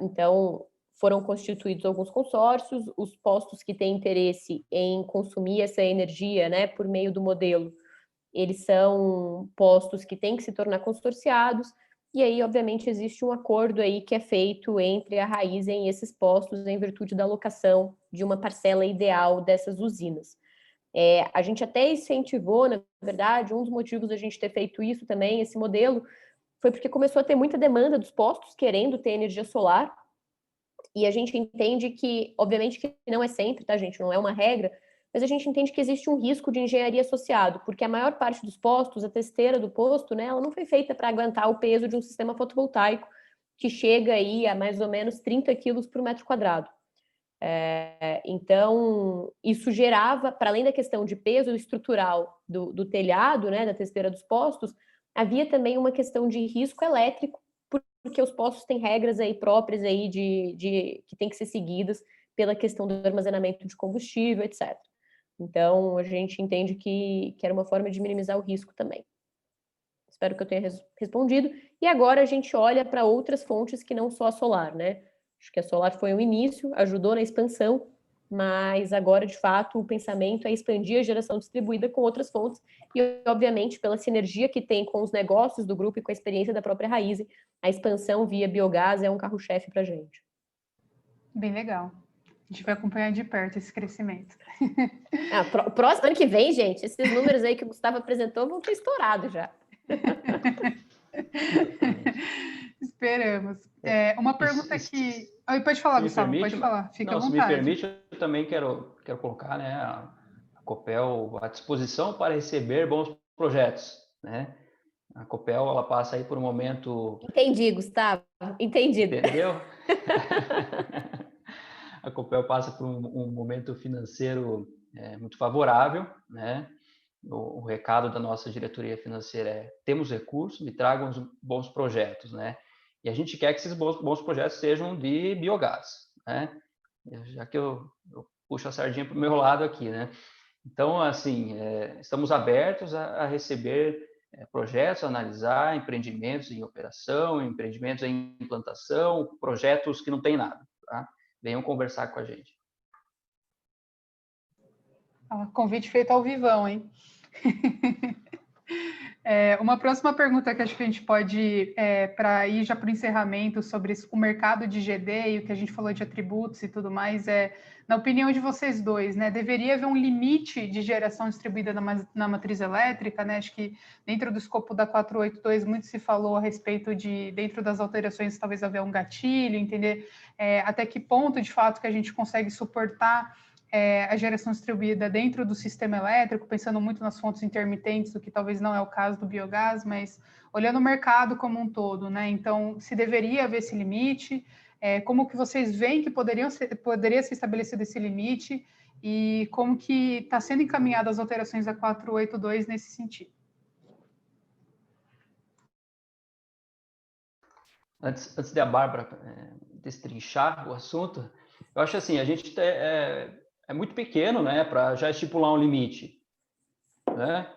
Então, foram constituídos alguns consórcios, os postos que têm interesse em consumir essa energia, né, por meio do modelo, eles são postos que têm que se tornar consorciados, e aí, obviamente, existe um acordo aí que é feito entre a Raízen e esses postos em virtude da alocação de uma parcela ideal dessas usinas. A gente até incentivou, na verdade, um dos motivos da gente ter feito isso também, esse modelo, foi porque começou a ter muita demanda dos postos querendo ter energia solar, e a gente entende que, obviamente que não é sempre, tá, gente? Não é uma regra, mas a gente entende que existe um risco de engenharia associado, porque a maior parte dos postos, a testeira do posto, né, ela não foi feita para aguentar o peso de um sistema fotovoltaico que chega aí a mais ou menos 30 quilos por metro quadrado. Então, isso gerava, para além da questão de peso estrutural do telhado, né, da testeira dos postos, havia também uma questão de risco elétrico, porque os postos têm regras aí próprias aí que tem que ser seguidas pela questão do armazenamento de combustível, etc. Então, a gente entende que era uma forma de minimizar o risco também. Espero que eu tenha respondido. E agora a gente olha para outras fontes que não só a solar, né? Acho que a solar foi um início, ajudou na expansão, mas agora, de fato, o pensamento é expandir a geração distribuída com outras fontes e, obviamente, pela sinergia que tem com os negócios do grupo e com a experiência da própria Raízen, a expansão via biogás é um carro-chefe para a gente. Bem legal. A gente vai acompanhar de perto esse crescimento. Próximo ano que vem, gente, esses números aí que o Gustavo apresentou vão ter estourado já. Esperamos. Uma pergunta que... Pode falar, Gustavo, pode falar. Fica à vontade. Se me permite, eu também quero colocar, né, a Copel à disposição para receber bons projetos, né? A Copel, ela passa aí por um momento... Entendi, Gustavo. Entendido. Entendeu? A Copel passa por um momento financeiro muito favorável, né? O recado da nossa diretoria financeira é: temos recursos, me tragam bons projetos, né? E a gente quer que esses bons projetos sejam de biogás, né? Já que eu puxo a sardinha para o meu lado aqui, né? Então, assim, estamos abertos a receber projetos, a analisar empreendimentos em operação, empreendimentos em implantação, projetos que não tem nada, tá? Venham conversar com a gente. Convite feito ao vivão, hein? Uma próxima pergunta que acho que a gente pode, para ir já para o encerramento, sobre o mercado de GD e o que a gente falou de atributos e tudo mais, na opinião de vocês dois, né, deveria haver um limite de geração distribuída na matriz elétrica, né? Acho que dentro do escopo da 482 muito se falou a respeito de, dentro das alterações, talvez haver um gatilho, entender até que ponto, de fato, que a gente consegue suportar a geração distribuída dentro do sistema elétrico, pensando muito nas fontes intermitentes, o que talvez não é o caso do biogás, mas olhando o mercado como um todo, né? Então, se deveria haver esse limite, como que vocês veem que poderia ser estabelecido esse limite e como que está sendo encaminhadas as alterações da 482 nesse sentido? Antes de a Bárbara destrinchar o assunto, eu acho assim, a gente é muito pequeno, né, para já estipular um limite, né?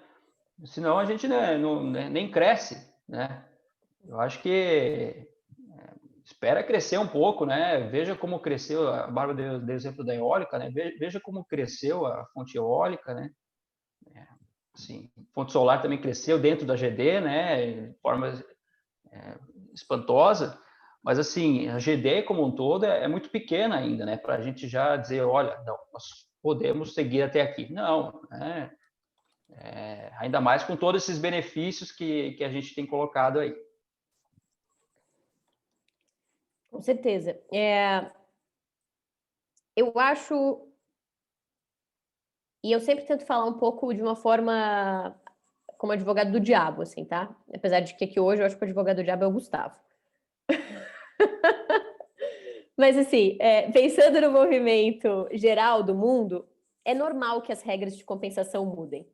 Senão a gente nem cresce, né? Eu acho que espera crescer um pouco, né? Veja como cresceu, a Bárbara deu exemplo da eólica, né? Veja como cresceu a fonte eólica, né? Assim, fonte solar também cresceu dentro da GD, né? De forma espantosa. Mas, assim, a GD como um todo é muito pequena ainda, né? Para a gente já dizer, olha, não, nós podemos seguir até aqui. Não, né? Ainda mais com todos esses benefícios que a gente tem colocado aí. Com certeza. Eu acho... E eu sempre tento falar um pouco de uma forma como advogado do diabo, assim, tá? Apesar de que aqui hoje eu acho que o advogado do diabo é o Gustavo. Mas, assim, pensando no movimento geral do mundo, é normal que as regras de compensação mudem.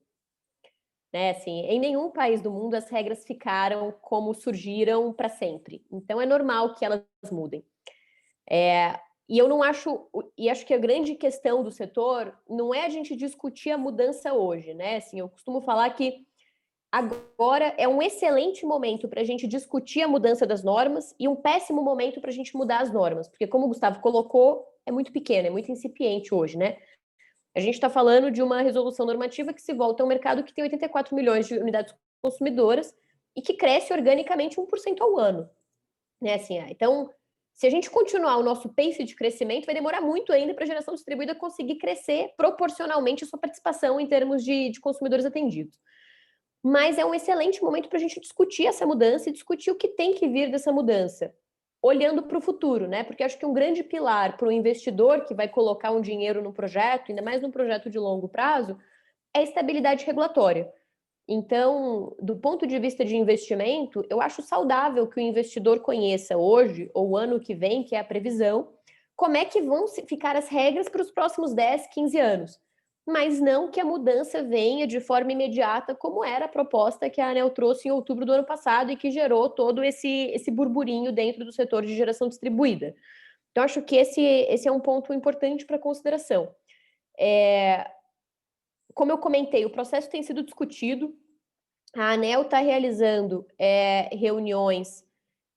Né? Assim, em nenhum país do mundo as regras ficaram como surgiram para sempre. Então, é normal que elas mudem. E eu não acho... E acho que a grande questão do setor não é a gente discutir a mudança hoje, né? Assim, eu costumo falar que agora é um excelente momento para a gente discutir a mudança das normas e um péssimo momento para a gente mudar as normas, porque como o Gustavo colocou, é muito pequeno, é muito incipiente hoje, né? A gente está falando de uma resolução normativa que se volta a um mercado que tem 84 milhões de unidades consumidoras e que cresce organicamente 1% ao ano. Né? Assim, então, se a gente continuar o nosso pace de crescimento, vai demorar muito ainda para a geração distribuída conseguir crescer proporcionalmente a sua participação em termos de consumidores atendidos. Mas é um excelente momento para a gente discutir essa mudança e discutir o que tem que vir dessa mudança, olhando para o futuro, né? Porque acho que um grande pilar para o investidor que vai colocar um dinheiro no projeto, ainda mais num projeto de longo prazo, é a estabilidade regulatória. Então, do ponto de vista de investimento, eu acho saudável que o investidor conheça hoje, ou ano que vem, que é a previsão, como é que vão ficar as regras para os próximos 10, 15 anos. Mas não que a mudança venha de forma imediata, como era a proposta que a ANEEL trouxe em outubro do ano passado e que gerou todo esse burburinho dentro do setor de geração distribuída. Então, acho que esse é um ponto importante para consideração. Como eu comentei, o processo tem sido discutido, a ANEEL está realizando reuniões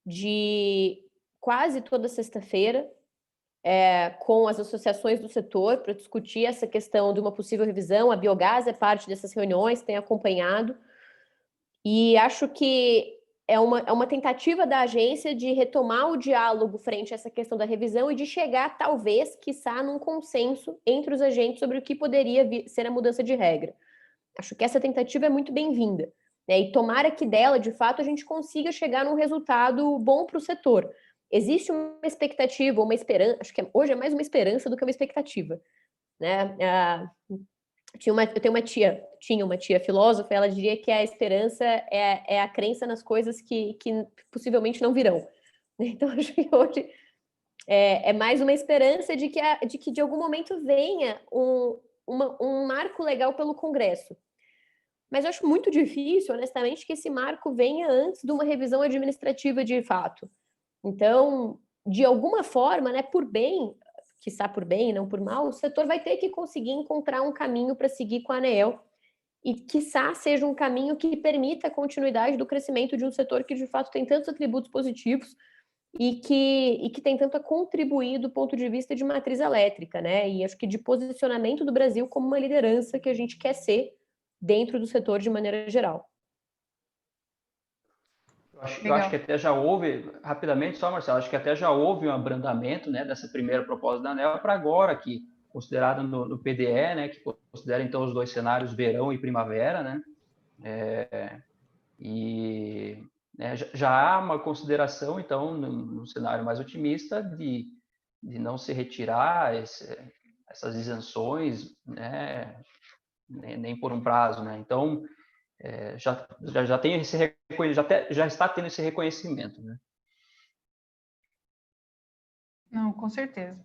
de quase toda sexta-feira, com as associações do setor para discutir essa questão de uma possível revisão. A Biogás é parte dessas reuniões, tem acompanhado, e acho que é uma tentativa da agência de retomar o diálogo frente a essa questão da revisão e de chegar, talvez, quiçá, num consenso entre os agentes sobre o que poderia ser a mudança de regra. Acho que essa tentativa é muito bem-vinda, né? E tomara que dela, de fato, a gente consiga chegar num resultado bom para o setor. Existe uma expectativa, uma esperança, acho que hoje é mais uma esperança do que uma expectativa, né? Tinha uma tia filósofa, ela diria que a esperança é a crença nas coisas que possivelmente não virão. Então, acho que hoje É mais uma esperança de que de algum momento venha um marco legal pelo Congresso. Mas eu acho muito difícil, honestamente, que esse marco venha antes de uma revisão administrativa de fato. Então, de alguma forma, né, por bem, quiçá por bem, não por mal, o setor vai ter que conseguir encontrar um caminho para seguir com a ANEEL e, quiçá, seja um caminho que permita a continuidade do crescimento de um setor que, de fato, tem tantos atributos positivos e que tem tanto a contribuir do ponto de vista de matriz elétrica, né? E acho que de posicionamento do Brasil como uma liderança que a gente quer ser dentro do setor de maneira geral. Eu acho que até já houve, rapidamente só, Marcelo, acho que até já houve um abrandamento, né, dessa primeira proposta da ANEEL para agora, que considerada no PDE, né, que considera então os dois cenários verão e primavera, né, já há uma consideração, então, no cenário mais otimista, de não se retirar essas isenções, né, nem por um prazo, né? Então, já tem esse já está tendo esse reconhecimento, né? Não, com certeza.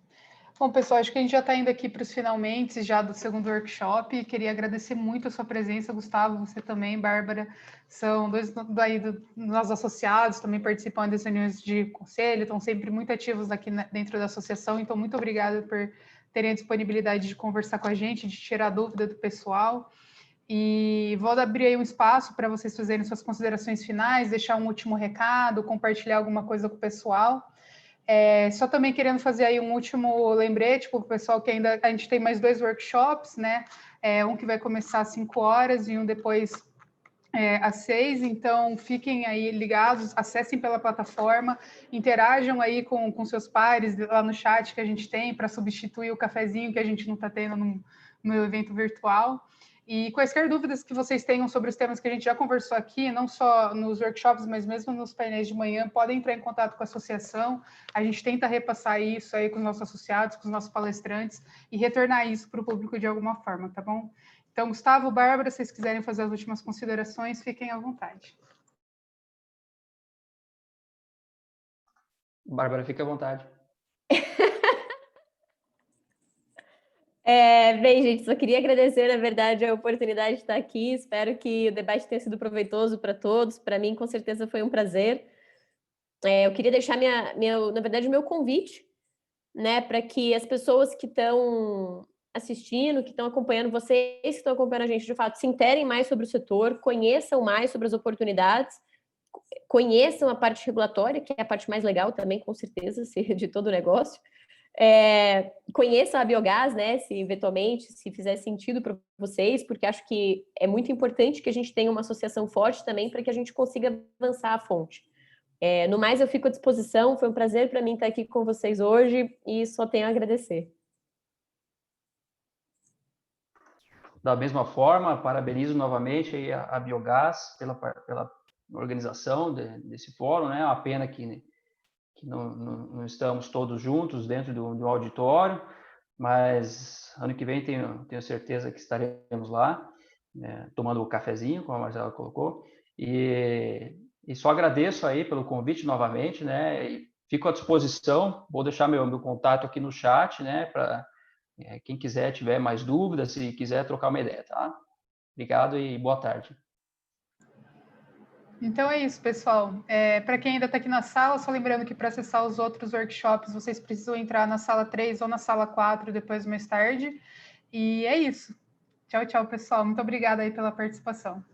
Bom, pessoal, acho que a gente já está indo aqui para os finalmente já do segundo workshop. Queria agradecer muito a sua presença, Gustavo, você também, Bárbara. São dois dos associados, também participam das reuniões de conselho, estão sempre muito ativos aqui dentro da associação. Então, muito obrigada por terem a disponibilidade de conversar com a gente, de tirar dúvida do pessoal. E vou abrir aí um espaço para vocês fazerem suas considerações finais, deixar um último recado, compartilhar alguma coisa com o pessoal. Só também querendo fazer aí um último lembrete para o pessoal que ainda a gente tem mais 2 workshops, né? Um que vai começar às 5 horas e um depois às 6, então fiquem aí ligados, acessem pela plataforma, interajam aí com seus pares lá no chat que a gente tem para substituir o cafezinho que a gente não está tendo no evento virtual. E quaisquer dúvidas que vocês tenham sobre os temas que a gente já conversou aqui, não só nos workshops, mas mesmo nos painéis de manhã, podem entrar em contato com a associação. A gente tenta repassar isso aí com os nossos associados, com os nossos palestrantes e retornar isso para o público de alguma forma, tá bom? Então, Gustavo, Bárbara, se vocês quiserem fazer as últimas considerações, fiquem à vontade. Bárbara, fique à vontade. Bem, gente, só queria agradecer, na verdade, a oportunidade de estar aqui. Espero que o debate tenha sido proveitoso para todos. Para mim, com certeza, foi um prazer. Eu queria deixar, na verdade, o meu convite, né, para que as pessoas que estão assistindo, que estão acompanhando, vocês que estão acompanhando a gente, de fato, se interem mais sobre o setor, conheçam mais sobre as oportunidades, conheçam a parte regulatória, que é a parte mais legal também, com certeza, de todo o negócio. Conheçam a biogás, né, se eventualmente, se fizer sentido para vocês, porque acho que é muito importante que a gente tenha uma associação forte também para que a gente consiga avançar a fonte. No mais, eu fico à disposição, foi um prazer para mim estar aqui com vocês hoje e só tenho a agradecer. Da mesma forma, parabenizo novamente aí a Biogás pela organização desse fórum, né? É uma pena que não estamos todos juntos dentro do auditório, mas ano que vem tenho certeza que estaremos lá, né, tomando um cafezinho, como a Marcela colocou, e só agradeço aí pelo convite novamente, né, e fico à disposição, vou deixar meu contato aqui no chat, né, para quem quiser, tiver mais dúvidas, se quiser trocar uma ideia, tá? Obrigado e boa tarde. Então é isso, pessoal. Para quem ainda está aqui na sala, só lembrando que para acessar os outros workshops, vocês precisam entrar na sala 3 ou na sala 4 depois mais tarde. E é isso. Tchau, tchau, pessoal. Muito obrigada aí pela participação.